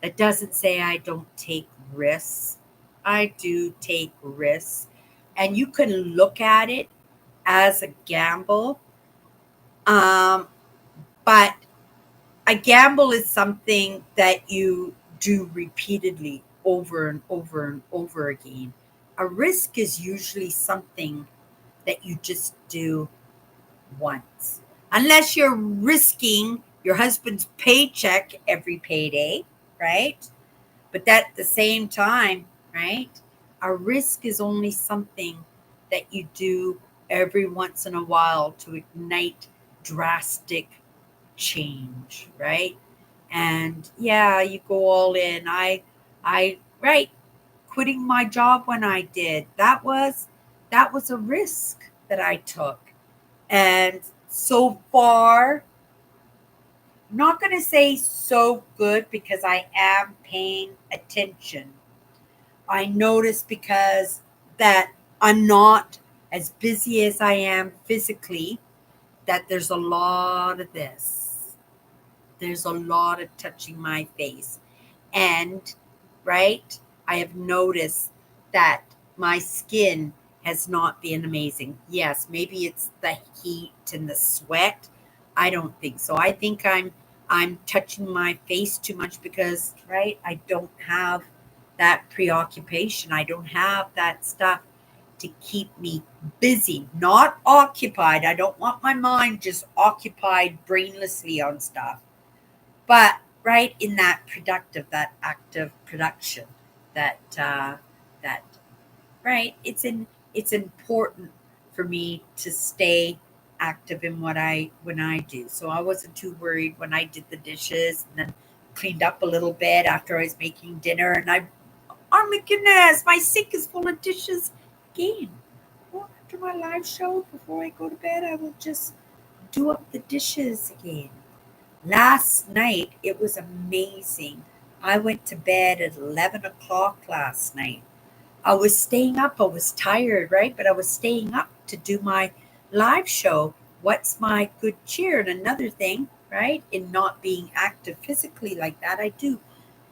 That doesn't say I don't take risks. I do take risks. And you can look at it as a gamble. Um, but a gamble is something that you do repeatedly over and over and over again. A risk is usually something that you just do once. Unless you're risking your husband's paycheck every payday, right? But at the same time, right? A risk is only something that you do every once in a while to ignite drastic change, right? And yeah, you go all in. Right, quitting my job when I did, that was a risk that I took. And so far, I'm not going to say so good because I am paying attention. I notice because that I'm not as busy as I am physically, that there's a lot of this. There's a lot of touching my face. And, right, I have noticed that my skin has not been amazing. Yes, maybe it's the heat and the sweat. I don't think so. I think I'm touching my face too much because, right, I don't have that preoccupation. I don't have that stuff to keep me busy, not occupied. I don't want my mind just occupied brainlessly on stuff, but right in that productive, that active production, that right. It's important for me to stay active in what I when I do. So I wasn't too worried when I did the dishes and then cleaned up a little bit after I was making dinner, and oh my goodness, my sink is full of dishes again. Well, after my live show, before I go to bed, I will just do up the dishes again. Last night, it was amazing. I went to bed at 11 o'clock last night. I was staying up. I was tired, right? But I was staying up to do my live show. What's my good cheer? And another thing, right, in not being active physically like that, I do,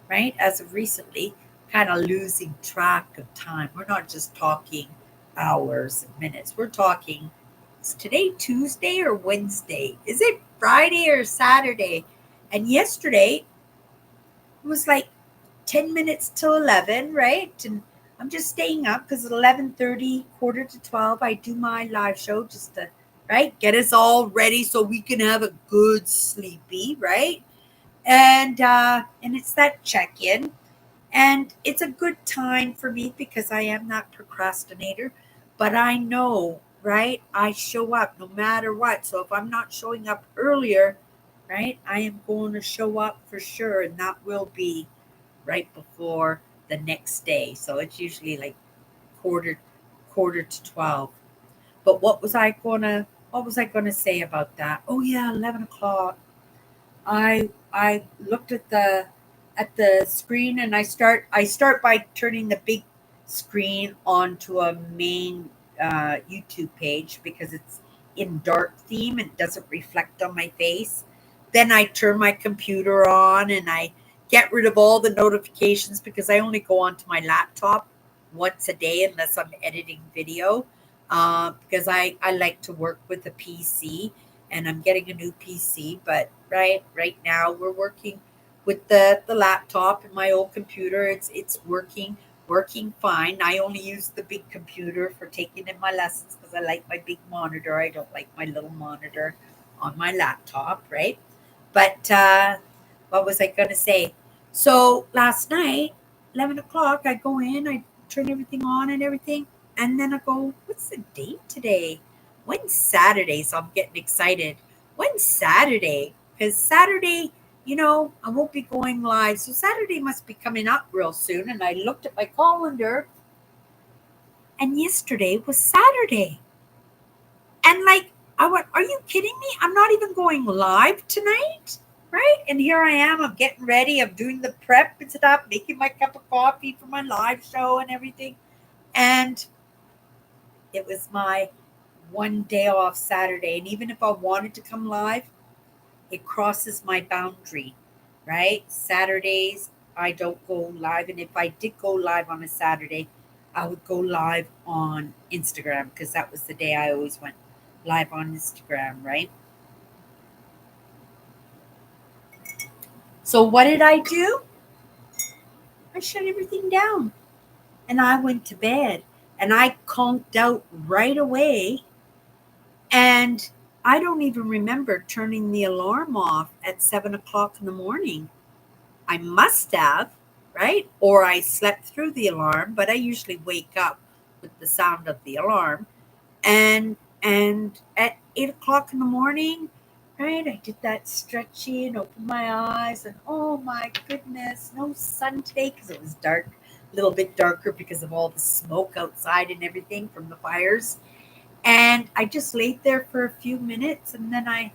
right, as of recently, kind of losing track of time. We're not just talking hours and minutes. We're talking, is today Tuesday or Wednesday? Is it Friday or Saturday? And yesterday it was like 10 minutes till 11, right? And I'm just staying up because at 11:30, quarter to 12, I do my live show just to, right, get us all ready so we can have a good sleepy, right? And it's that check-in, and it's a good time for me because I am that procrastinator, but I know, right? I show up no matter what. So if I'm not showing up earlier, right, I am going to show up for sure, and that will be right before the next day. So it's usually like quarter quarter to 12. But what was I gonna say about that? Oh yeah, 11 o'clock. I looked at the screen, and I start by turning the big screen onto a main YouTube page because it's in dark theme and doesn't reflect on my face. Then I turn my computer on and I get rid of all the notifications because I only go onto my laptop once a day unless I'm editing video. Because I like to work with a PC, and I'm getting a new PC. But right now we're working with the laptop and my old computer. It's working fine. I only use the big computer for taking in my lessons because I like my big monitor. I don't like my little monitor on my laptop, right? But what was I gonna say? So last night, 11 o'clock, I go in, I turn everything on and everything, and then I go, what's the date today? When's Saturday? So I'm getting excited. When's Saturday? because Saturday, I won't be going live. So Saturday must be coming up real soon. And I looked at my calendar, and yesterday was Saturday. And like, I went, are you kidding me? I'm not even going live tonight, right? And here I am. I'm getting ready. I'm doing the prep and stuff, making my cup of coffee for my live show and everything. And it was my one day off Saturday. And even if I wanted to come live, it crosses my boundary, right? Saturdays, I don't go live. And if I did go live on a Saturday, I would go live on Instagram because that was the day I always went live on Instagram, right? So what did I do? I shut everything down and I went to bed and I conked out right away. And I don't even remember turning the alarm off at 7 o'clock in the morning. I must have, right? Or I slept through the alarm, but I usually wake up with the sound of the alarm. And at 8 o'clock in the morning, right, I did that stretching, opened my eyes, and oh my goodness, no sun today because it was dark, a little bit darker because of all the smoke outside and everything from the fires. And I just laid there for a few minutes, and then I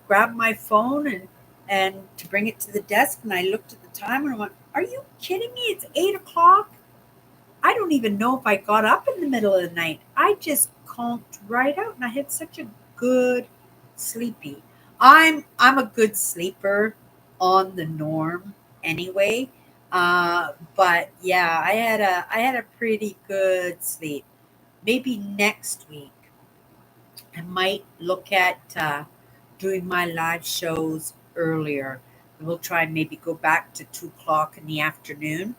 grabbed my phone and to bring it to the desk, and I looked at the time and I went, "Are you kidding me? It's 8 o'clock." I don't even know if I got up in the middle of the night. I just conked right out, and I had such a good sleepy. I'm a good sleeper on the norm anyway. But yeah, I had a pretty good sleep. Maybe next week I might look at doing my live shows earlier. We'll try and maybe go back to 2 o'clock in the afternoon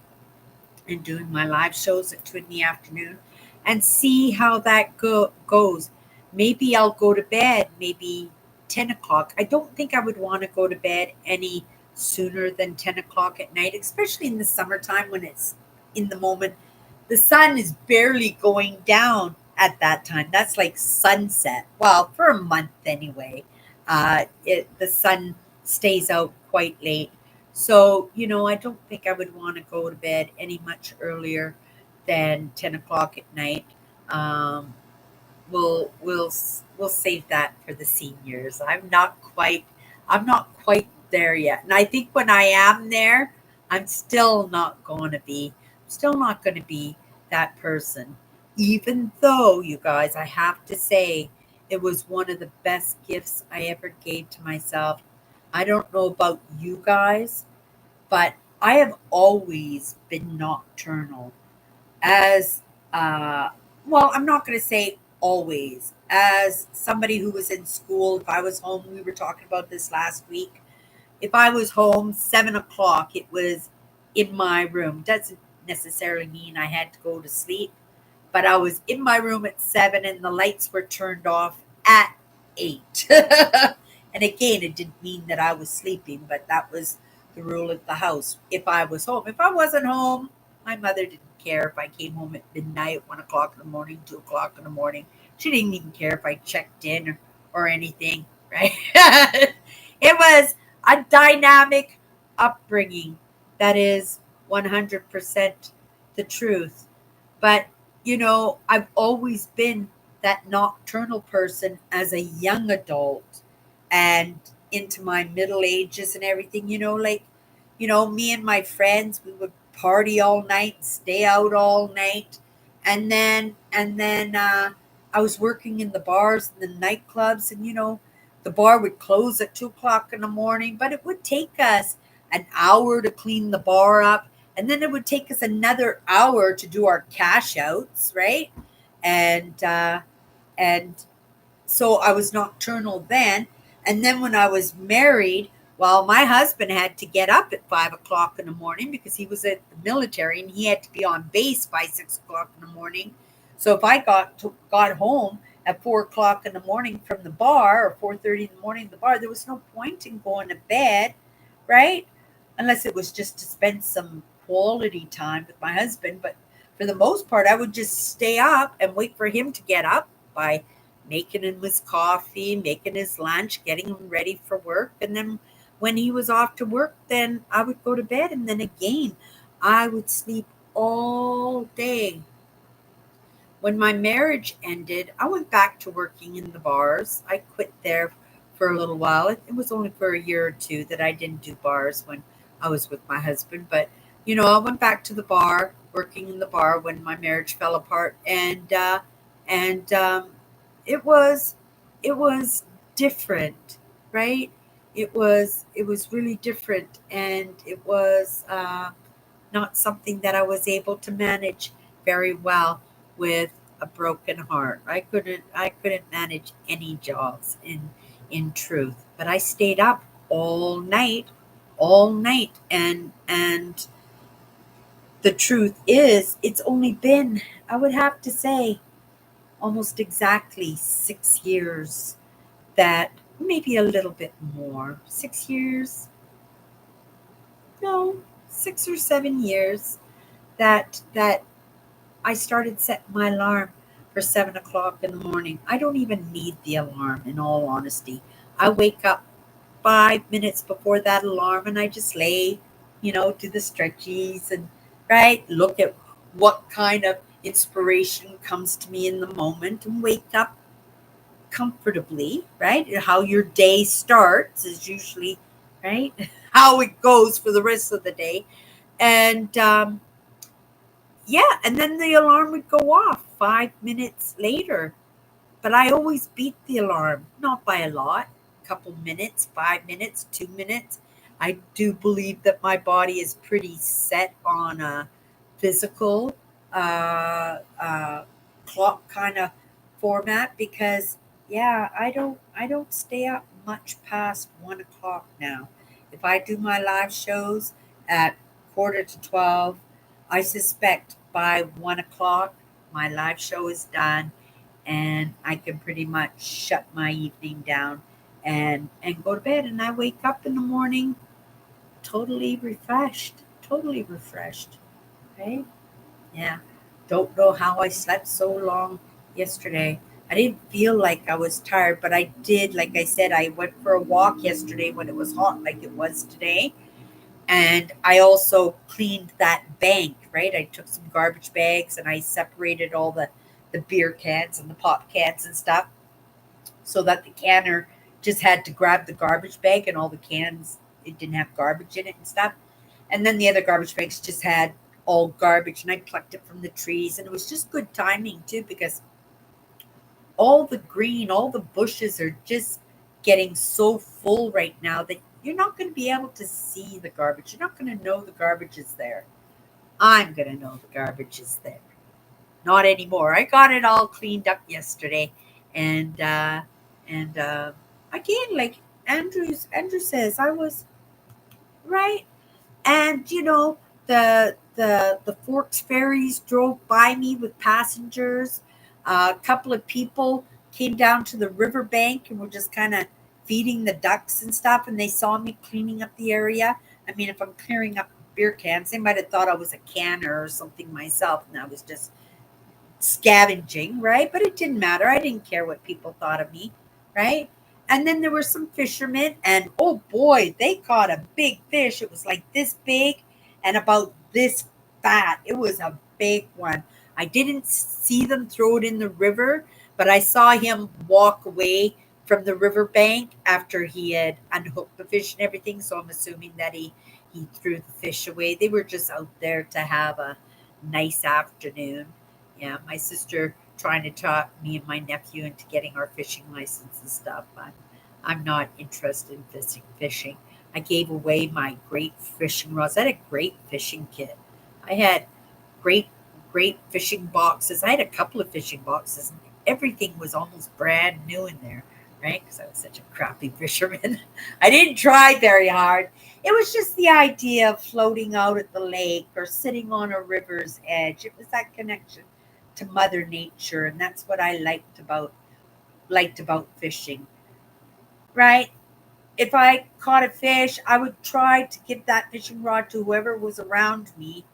and doing my live shows at 2 in the afternoon and see how that goes. Maybe I'll go to bed, maybe 10 o'clock. I don't think I would want to go to bed any sooner than 10 o'clock at night, especially in the summertime when it's in the moment. The sun is barely going down at that time. That's like sunset. Well, for a month anyway. The sun stays out quite late. So, I don't think I would want to go to bed any much earlier than 10 o'clock at night. Um, we'll save that for the seniors. I'm not quite there yet. And I think when I am there, I'm still not going to be that person. Even though, you guys, I have to say it was one of the best gifts I ever gave to myself. I don't know about you guys, but I have always been nocturnal as uh, well. I'm not going to say always. As somebody who was in school, if I was home, we were talking about this last week. If I was home 7 o'clock, it was in my room. Doesn't necessarily mean I had to go to sleep, but I was in my room at 7 and the lights were turned off at 8. And again, it didn't mean that I was sleeping, but that was the rule of the house if I was home. If I wasn't home, my mother didn't care if I came home at midnight, 1 o'clock in the morning, 2 o'clock in the morning. She didn't even care if I checked in or anything, right? It was a dynamic upbringing. That is 100% the truth. But, I've always been that nocturnal person as a young adult and into my middle ages and everything, like, me and my friends, we would party all night, stay out all night. And then I was working in the bars and the nightclubs, and, the bar would close at 2 o'clock in the morning, but it would take us an hour to clean the bar up, and then it would take us another hour to do our cash outs, right? And uh, and so I was nocturnal then. And then when I was married, well, my husband had to get up at 5 o'clock in the morning because he was at the military and he had to be on base by 6 o'clock in the morning. So if I got home at 4 o'clock in the morning from the bar, or 4:30 in the morning at the bar, there was no point in going to bed, right? Unless it was just to spend some quality time with my husband. But for the most part, I would just stay up and wait for him to get up by making him his coffee, making his lunch, getting him ready for work. And then when he was off to work, then I would go to bed. And then again, I would sleep all day. When my marriage ended, I went back to working in the bars. I quit there for a little while. It was only for a year or two that I didn't do bars when I was with my husband. But, I went back to the bar, working in the bar when my marriage fell apart. And it was, it was different, right? It was really different. And it was, not something that I was able to manage very well with a broken heart. I couldn't manage any jobs in truth. But I stayed up all night and the truth is it's only been, I would have to say, almost exactly 6 years, that maybe a little bit more. 6 years? No, 6 or 7 years that I started setting my alarm for 7 o'clock in the morning. I don't even need the alarm, in all honesty. I wake up 5 minutes before that alarm and I just lay, do the stretchies and, right, look at what kind of inspiration comes to me in the moment and wake up comfortably, right? How your day starts is usually, right, how it goes for the rest of the day. And yeah, and then the alarm would go off 5 minutes later. But I always beat the alarm, not by a lot, couple minutes, 5 minutes, 2 minutes. I do believe that my body is pretty set on a physical clock kind of format because yeah, I don't stay up much past 1 o'clock now. If I do my live shows at quarter to 12, I suspect by 1 o'clock my live show is done and I can pretty much shut my evening down and go to bed. And I wake up in the morning totally refreshed, totally refreshed. Right? Yeah. Don't know how I slept so long yesterday. I didn't feel like I was tired, but I did. Like I said, I went for a walk yesterday when it was hot, like it was today. And I also cleaned that bank, right? I took some garbage bags and I separated all the beer cans and the pop cans and stuff so that the canner just had to grab the garbage bag and all the cans, it didn't have garbage in it and stuff. And then the other garbage bags just had all garbage and I plucked it from the trees. And it was just good timing too because all the green, all the bushes are just getting so full right now that you're not going to be able to see the garbage. You're not going to know the garbage is there. I'm going to know the garbage is there. Not anymore. I got it all cleaned up yesterday, and again, like Andrew says, I was right. And the Forks ferries drove by me with passengers. A couple of people came down to the riverbank and were just kind of feeding the ducks and stuff. And they saw me cleaning up the area. I mean, if I'm clearing up beer cans, they might have thought I was a canner or something myself, and I was just scavenging, right? But it didn't matter. I didn't care what people thought of me, right? And then there were some fishermen, and oh boy, they caught a big fish. It was like this big and about this fat. It was a big one. I didn't see them throw it in the river, but I saw him walk away from the riverbank after he had unhooked the fish and everything. So I'm assuming that he threw the fish away. They were just out there to have a nice afternoon. Yeah, my sister trying to talk me and my nephew into getting our fishing license and stuff. I'm not interested in fishing. I gave away my great fishing rods. I had a great fishing kit. I had great, great fishing boxes. I had a couple of fishing boxes, and everything was almost brand new in there, right? Because I was such a crappy fisherman. I didn't try very hard. It was just the idea of floating out at the lake or sitting on a river's edge. It was that connection to Mother Nature, and that's what I liked about fishing. Right? If I caught a fish, I would try to give that fishing rod to whoever was around me,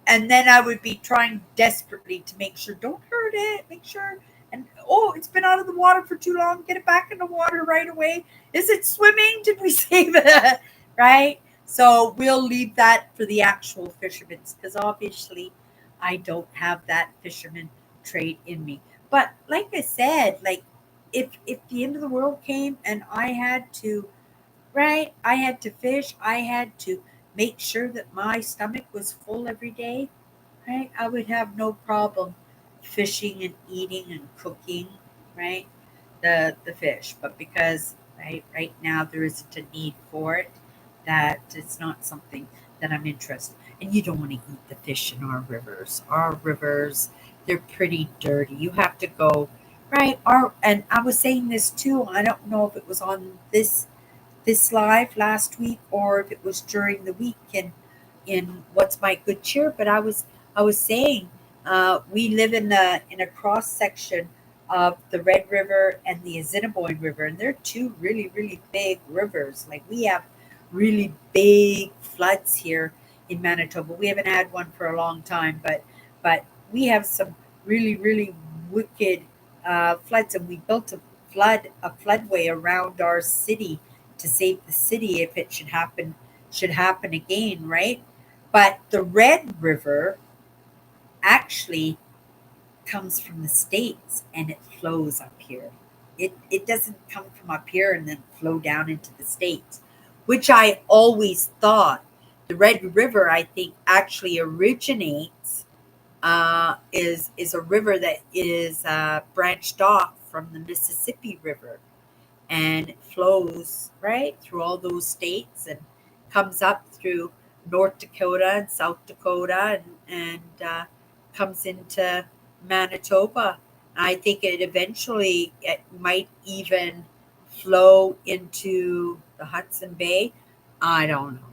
and then I would be trying desperately to make sure don't hurt it, make sure, and oh, it's been out of the water for too long. Get it back in the water right away. Is it swimming? Did we save it? Right? So we'll leave that for the actual fishermen because obviously I don't have that fisherman trait in me. But like I said, like if the end of the world came and I had to, right, I had to fish, I had to make sure that my stomach was full every day, right? I would have no problem fishing and eating and cooking, right? The fish, but because right now there isn't a need for it, that it's not something that I'm interested. And you don't want to eat the fish in our rivers. Our rivers, they're pretty dirty. You have to go right. Our and I was saying this too. I don't know if it was on this live last week or if it was during the week in what's my good cheer, but I was saying we live in a cross section of the Red River and the Assiniboine River, and they're two really big rivers. Like we have really big floods here in Manitoba. We haven't had one for a long time, but we have some really wicked floods, and we built a floodway around our city to save the city if it should happen again, right? But the Red River actually comes from the States and it flows up here. It doesn't come from up here and then flow down into the States, which I always thought the Red River, I think, actually originates is a river that is branched off from the Mississippi River and it flows right through all those states and comes up through North Dakota and South Dakota and comes into Manitoba. I think it might even flow into the Hudson Bay. I don't know.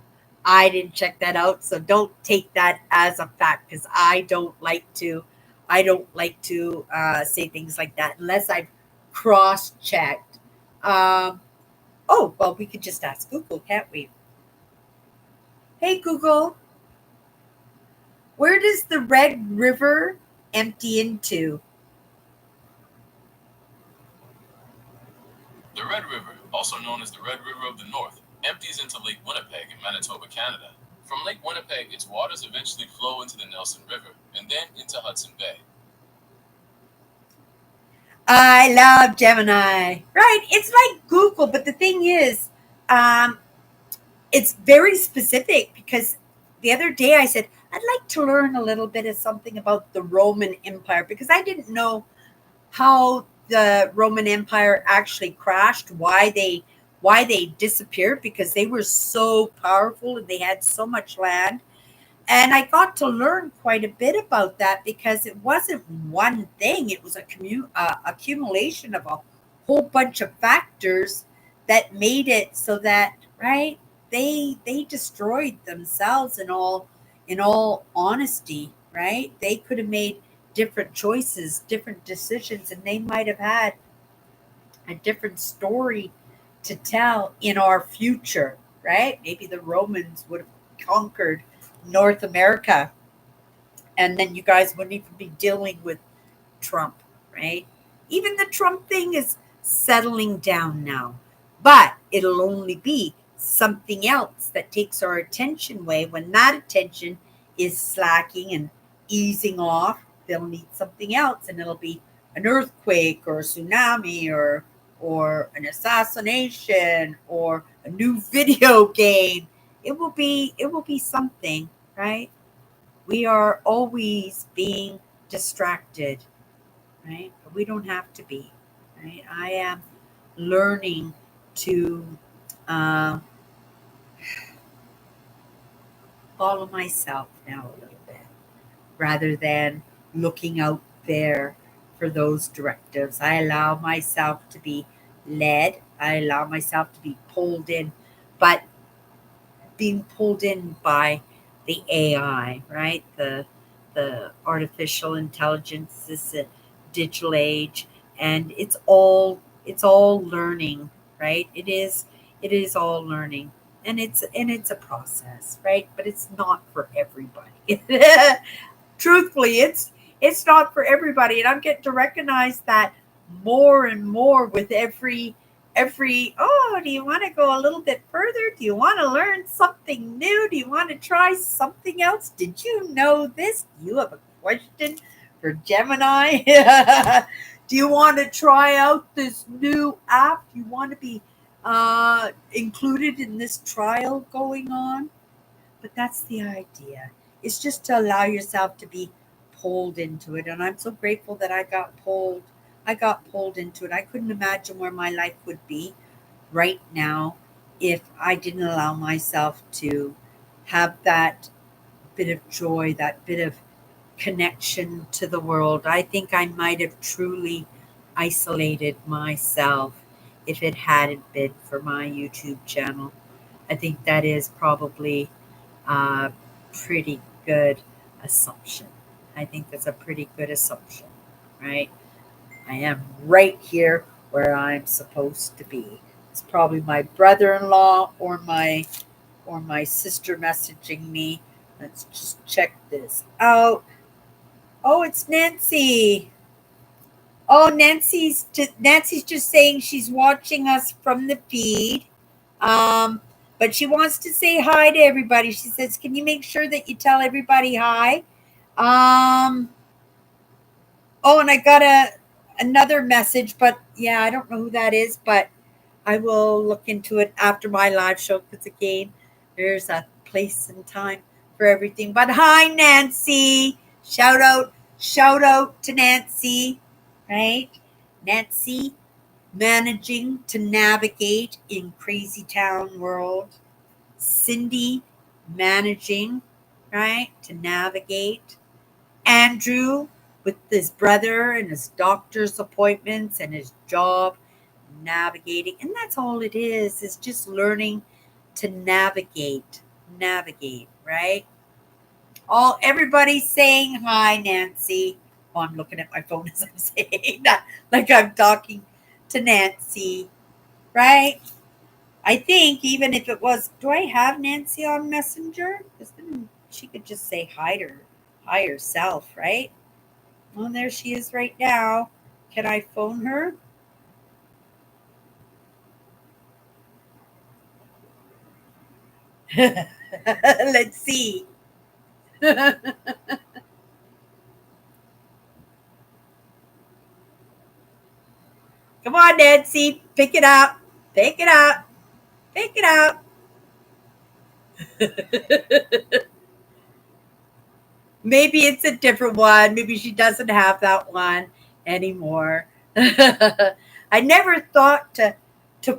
I didn't check that out, so don't take that as a fact because I don't like to say things like that unless I've cross checked. um, oh, well, we could just ask Google, can't we? Hey, Google, where does the Red River empty into? The Red River, also known as the Red River of the North, empties into Lake Winnipeg in Manitoba, Canada. From Lake Winnipeg, its waters eventually flow into the Nelson River and then into Hudson Bay. I love Gemini. Right? It's like Google, but the thing is, um, it's very specific because the other day I said, I'd like to learn a little bit of something about the Roman Empire because I didn't know how the Roman Empire actually crashed, why they disappeared because they were so powerful and they had so much land. And I got to learn quite a bit about that because it wasn't one thing; it was accumulation of a whole bunch of factors that made it so that right they destroyed themselves in all honesty, right? They could have made different choices, different decisions, and they might have had a different story to tell in our future, right? Maybe the Romans would have conquered North America, and then you guys wouldn't even be dealing with Trump, right? Even the Trump thing is settling down now, but it'll only be something else that takes our attention away. When that attention is slacking and easing off, they'll need something else, and it'll be an earthquake or a tsunami or an assassination or a new video game. It will be something, right? We are always being distracted, right? But we don't have to be, right? I am learning to uh, follow myself now a little bit rather than looking out there for those directives. I allow myself to be led, I allow myself to be pulled in, but being pulled in by the AI, right? The artificial intelligence, this digital age, and it's all learning, right? It is all learning, and it's a process, right? But it's not for everybody. Truthfully, it's not for everybody, and I'm getting to recognize that more and more with every oh, do you want to go a little bit further? Do you want to learn something new? Do you want to try something else? Did you know this? Do you have a question for Gemini? Do you want to try out this new app? Do you want to be included in this trial going on? But that's the idea. It's just to allow yourself to be pulled into it. And I'm so grateful that I got pulled. I got pulled into it. I couldn't imagine where my life would be right now if I didn't allow myself to have that bit of joy, that bit of connection to the world. I think I might have truly isolated myself if it hadn't been for my YouTube channel. I think that is probably a pretty good assumption. I think that's a pretty good assumption, right? I am right here where I'm supposed to be. It's probably my brother-in-law or my sister messaging me. Let's just check this out. Oh, it's Nancy. Oh, Nancy's just saying she's watching us from the feed. Um, but she wants to say hi to everybody. She says, "Can you make sure that you tell everybody hi?" Um, oh, and I got another message, but yeah, I don't know who that is, but I will look into it after my live show because again, there's a place and time for everything. But hi, Nancy! Shout out to Nancy, right? Nancy managing to navigate in crazy town world. Cindy managing, right, to navigate. Andrew with his brother and his doctor's appointments and his job navigating. And that's all it is just learning to navigate, right? All everybody's saying hi, Nancy. Oh, I'm looking at my phone as I'm saying that, like I'm talking to Nancy, right? I think even if it was, do I have Nancy on Messenger? Because then she could just say hi herself, right? Well, there she is right now. Can I phone her? Let's see. Come on, Nancy. Pick it up. Pick it up. Pick it up. Maybe it's a different one. Maybe she doesn't have that one anymore. I never thought to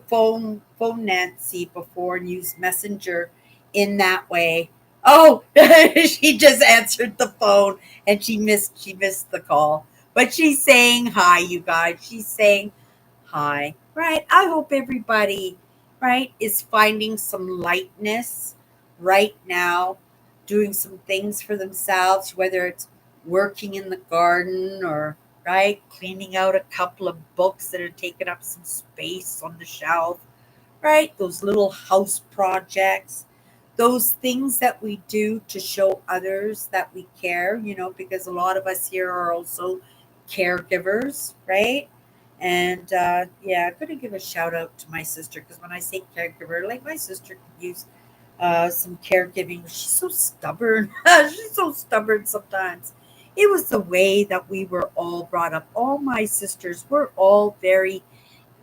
phone Nancy before and use Messenger in that way. Oh, she just answered the phone and she missed the call. But she's saying hi, you guys. She's saying hi. Right. I hope everybody, right, is finding some lightness right now, doing some things for themselves, whether it's working in the garden or, right, cleaning out a couple of books that are taking up some space on the shelf, right? Those little house projects, those things that we do to show others that we care, because a lot of us here are also caregivers, right? And yeah, I'm going to give a shout out to my sister because when I say caregiver, like my sister could use some caregiving. She's so stubborn. She's so stubborn sometimes. It was the way that we were all brought up. All my sisters were all very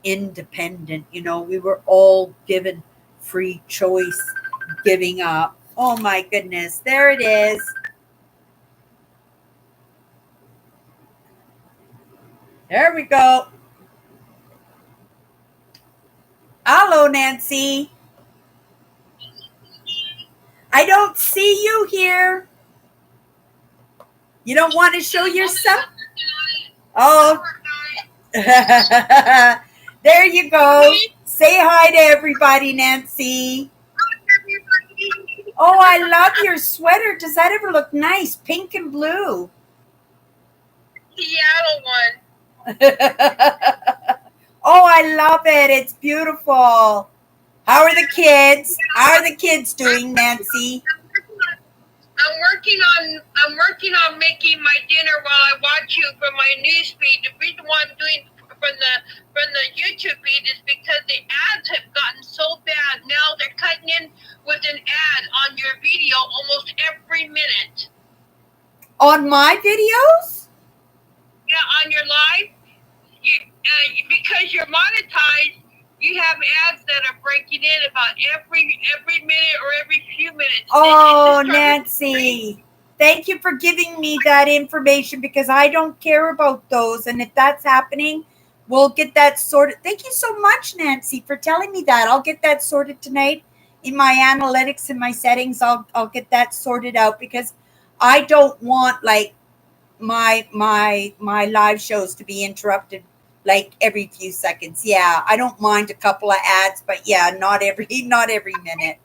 independent. We were all given free choice, giving up. Oh my goodness, there it is. There we go. Hello, Nancy. I don't see you here. You don't want to show yourself? Oh, there you go. Say hi to everybody, Nancy. Oh, I love your sweater. Does that ever look nice? Pink and blue. Seattle one. Oh, I love it. It's beautiful. How are the kids? How are the kids doing, Nancy? I'm working on making my dinner while I watch you from my newsfeed. The reason why I'm doing from the YouTube feed is because the ads have gotten so bad. Now they're cutting in with an ad on your video almost every minute. On my videos? Yeah, on your live, because you're monetized, you have ads that are breaking in about every minute or every few minutes. Oh, Nancy, thank you for giving me that information because I don't care about those. And if that's happening, we'll get that sorted. Thank you so much, Nancy, for telling me that. I'll get that sorted tonight in my analytics and my settings. I'll get that sorted out because I don't want like my live shows to be interrupted like every few seconds. Yeah, I don't mind a couple of ads, but yeah, not every minute.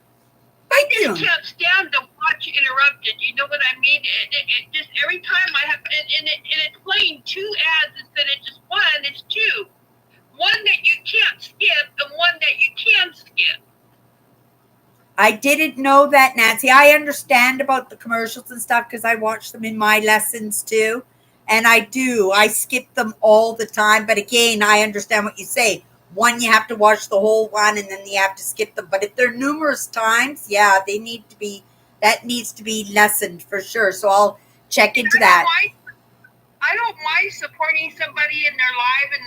I just can't stand to watch interrupted. You know what I mean? It just every time I have, and it's playing two ads instead of just one. It's two, one that you can't skip and one that you can skip. I didn't know that, Nancy. I understand about the commercials and stuff because I watch them in my lessons too, and I skip them all the time. But again, I understand what you say. One, you have to watch the whole one, and then you have to skip them. But if they're numerous times, yeah, they need to be. That needs to be lessened for sure. So I'll check into that. I don't mind supporting somebody in their live and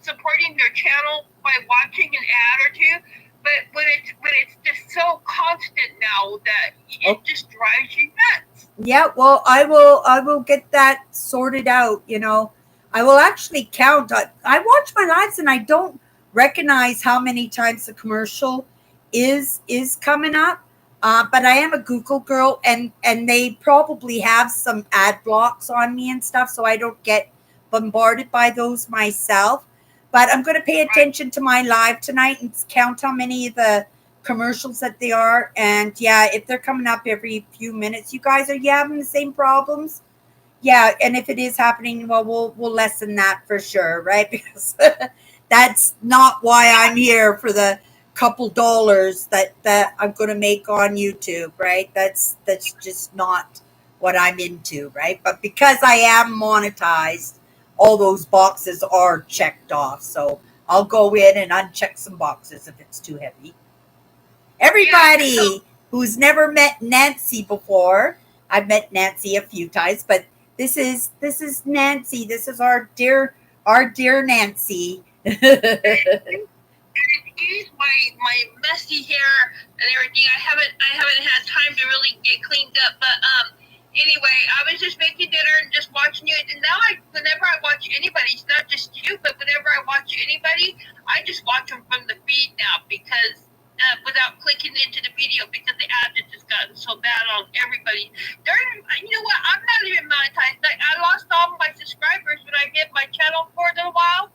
supporting their channel by watching an ad or two. But when it's just so constant now that it just drives you nuts. Yeah, well, I will get that sorted out. You know, I will actually count. I watch my lives and I don't recognize how many times the commercial is coming up. But I am a Google girl, and they probably have some ad blocks on me and stuff, so I don't get bombarded by those myself. But I'm going to pay attention to my live tonight and count how many of the commercials that they are. And yeah, if they're coming up every few minutes, you guys, are you having the same problems? Yeah, and if it is happening, well, we'll lessen that for sure, right? Because that's not why I'm here for the couple dollars that I'm going to make on YouTube, right? That's just not what I'm into, right? But because I am monetized, all those boxes are checked off. So I'll go in and uncheck some boxes if it's too heavy. Everybody who's never met Nancy before, I've met Nancy a few times, but this is Nancy. This is our dear Nancy. Excuse my messy hair and everything. I haven't had time to really get cleaned up, but anyway, I was just making dinner and just watching you. And now whenever I watch anybody, it's not just you, but whenever I watch anybody, I just watch them from the feed now because without clicking into the video because the ads have just gotten so bad on everybody. You know what? I'm not even monetized. I lost all my subscribers when I did my channel for a little while.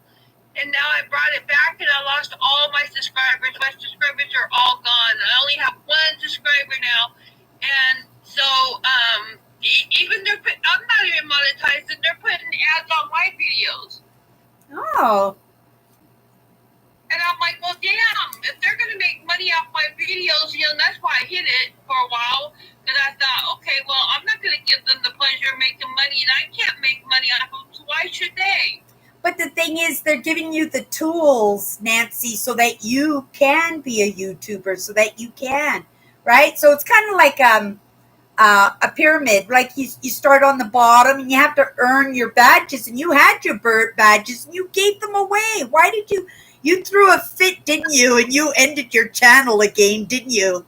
And now I brought it back and I lost all my subscribers. My subscribers are all gone. I only have one subscriber now. And so, even I'm not even monetized and they're putting ads on my videos. Oh. And I'm like, well, damn, if they're going to make money off my videos, that's why I hit it for a while. Because I thought, okay, well, I'm not going to give them the pleasure of making money and I can't make money off them, so why should they? But the thing is, they're giving you the tools, Nancy, so that you can be a YouTuber, so that you can, right? So it's kind of like a pyramid. Like you start on the bottom and you have to earn your badges. And you had your bird badges and you gave them away. Why did you threw a fit, didn't you? And you ended your channel again, didn't you?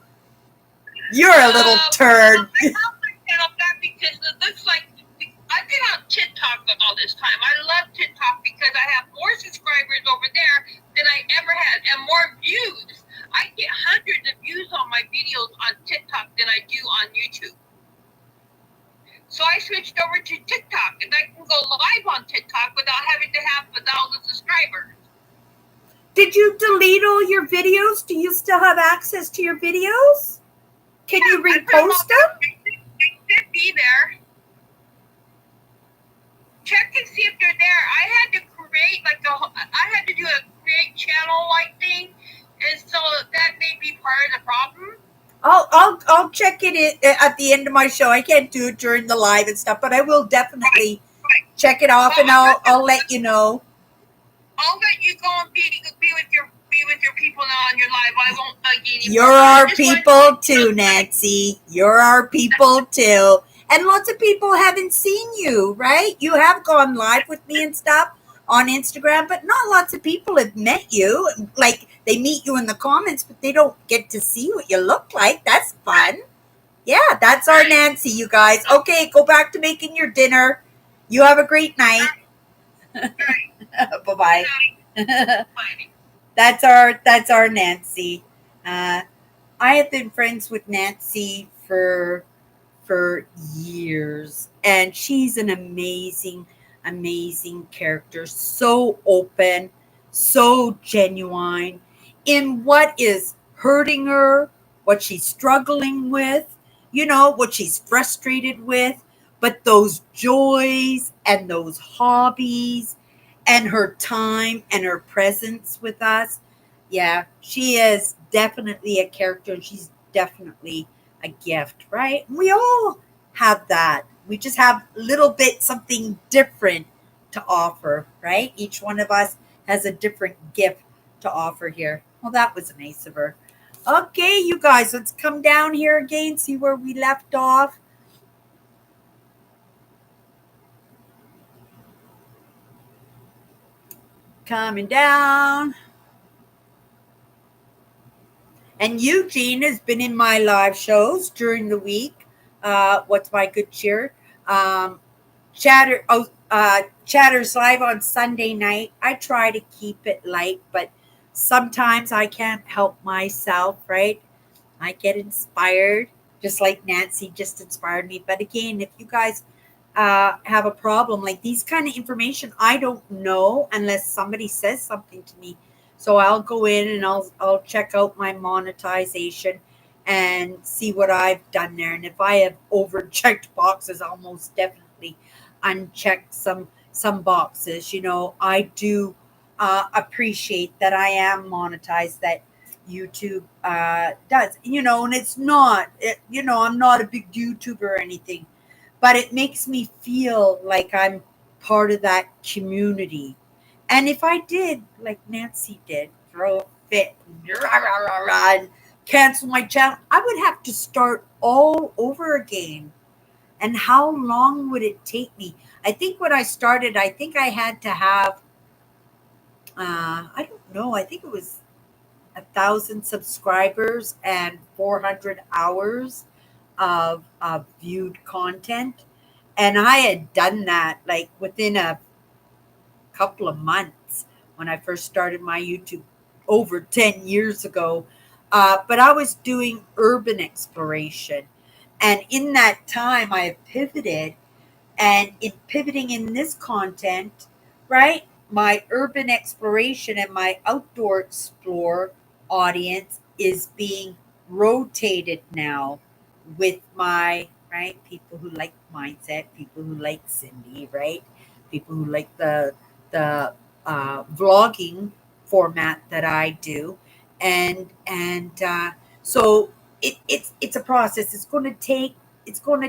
You're a little turd. I have my channel back because it looks like I've been on TikTok all this time. I love TikTok because I have more subscribers over there than I ever had and more views. I get hundreds of views on my videos on TikTok than I do on YouTube. So I switched over to TikTok and I can go live on TikTok without having to have 1,000 subscribers. Did you delete all your videos? Do you still have access to your videos? Can you repost them? They should be there. Check and see if they're there. I had to create I had to do a create channel like thing, and so that may be part of the problem. I'll check it at the end of my show. I can't do it during the live and stuff, but I will definitely check it off, and I'll let you know. I'll let you go and be with your people now on your live. I won't bug you anymore. You're our people too, Nancy. You're our people too. And lots of people haven't seen you, right? You have gone live with me and stuff on Instagram, but not lots of people have met you. Like, they meet you in the comments, but they don't get to see what you look like. That's fun. Yeah, that's our Nancy, you guys. Okay, go back to making your dinner. You have a great night. Bye-bye. That's our Nancy. I have been friends with Nancy for years, and she's an amazing character. So open, so genuine in what is hurting her, what she's struggling with, what she's frustrated with, but those joys and those hobbies and her time and her presence with us. Yeah, she is definitely a character, and she's definitely a gift, right? We all have that. We just have a little bit something different to offer, right? Each one of us has a different gift to offer here. Well, that was nice of her. Okay, you guys, let's come down here again, see where we left off. Coming down. And Eugene has been in my live shows during the week. What's my good cheer? Chatter's live on Sunday night. I try to keep it light, but sometimes I can't help myself, right? I get inspired, just like Nancy just inspired me. But again, if you guys have a problem, like these kind of information, I don't know unless somebody says something to me. So I'll go in and I'll check out my monetization and see what I've done there. And if I have overchecked boxes, I'll most definitely uncheck some boxes. I do appreciate that I am monetized, that YouTube does. And it's not, I'm not a big YouTuber or anything, but it makes me feel like I'm part of that community. And if I did, like Nancy did, throw a fit and cancel my channel, I would have to start all over again. And how long would it take me? I think when I started, I think I had to have, I don't know, I think it was 1,000 subscribers and 400 hours of viewed content. And I had done that like within a couple of months when I first started my YouTube over 10 years ago. But I was doing urban exploration. And in that time, I pivoted. And in pivoting in this content, right, my urban exploration and my outdoor explore audience is being rotated now with my, right, people who like mindset, people who like Cindy, right, people who like the vlogging format that I do, and so it's a process. It's going to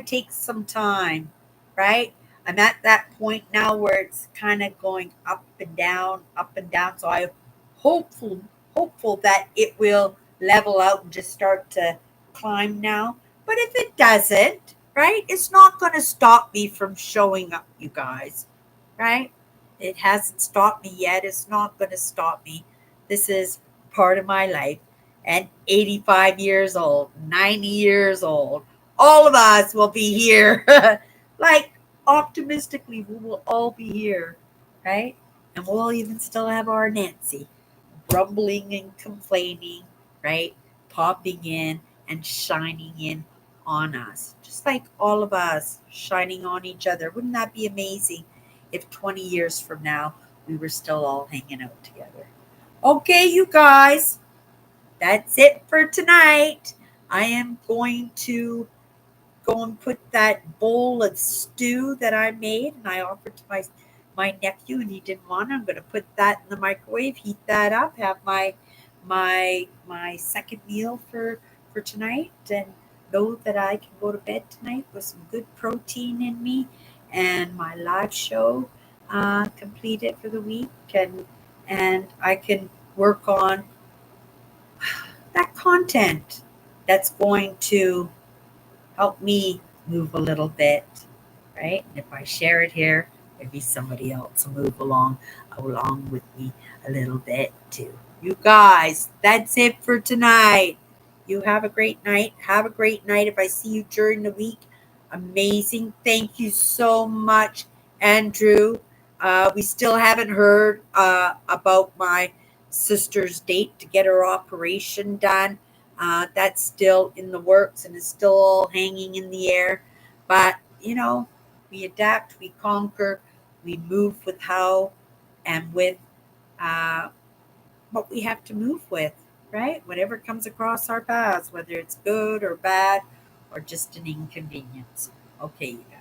take some time, right? I'm at that point now where it's kind of going up and down, up and down. So I hopeful hopeful that it will level out and just start to climb now. But if it doesn't, right, it's not going to stop me from showing up, you guys, right? It hasn't stopped me yet. It's not going to stop me. This is part of my life. And 85 years old, 90 years old, all of us will be here. Like, optimistically, we will all be here, right? And we'll even still have our Nancy grumbling and complaining, right? Popping in and shining in on us, just like all of us shining on each other. Wouldn't that be amazing if 20 years from now we were still all hanging out together? Okay, you guys, that's it for tonight. I am going to go and put that bowl of stew that I made and I offered to my nephew and he didn't want it. I'm going to put that in the microwave, heat that up, have my second meal for tonight, and know that I can go to bed tonight with some good protein in me and my live show completed for the week, and I can work on that content that's going to help me move a little bit, right? And if I share it here, maybe somebody else will move along with me a little bit too. You guys, that's it for tonight. You have a great night. Have a great night. If I see you during the week, amazing. Thank you so much, Andrew. We still haven't heard about my sister's date to get her operation done. That's still in the works and is still all hanging in the air. But, we adapt, we conquer, we move with how and with uh, what we have to move with, right? Whatever comes across our paths, whether it's good or bad or just an inconvenience. Okay, you guys.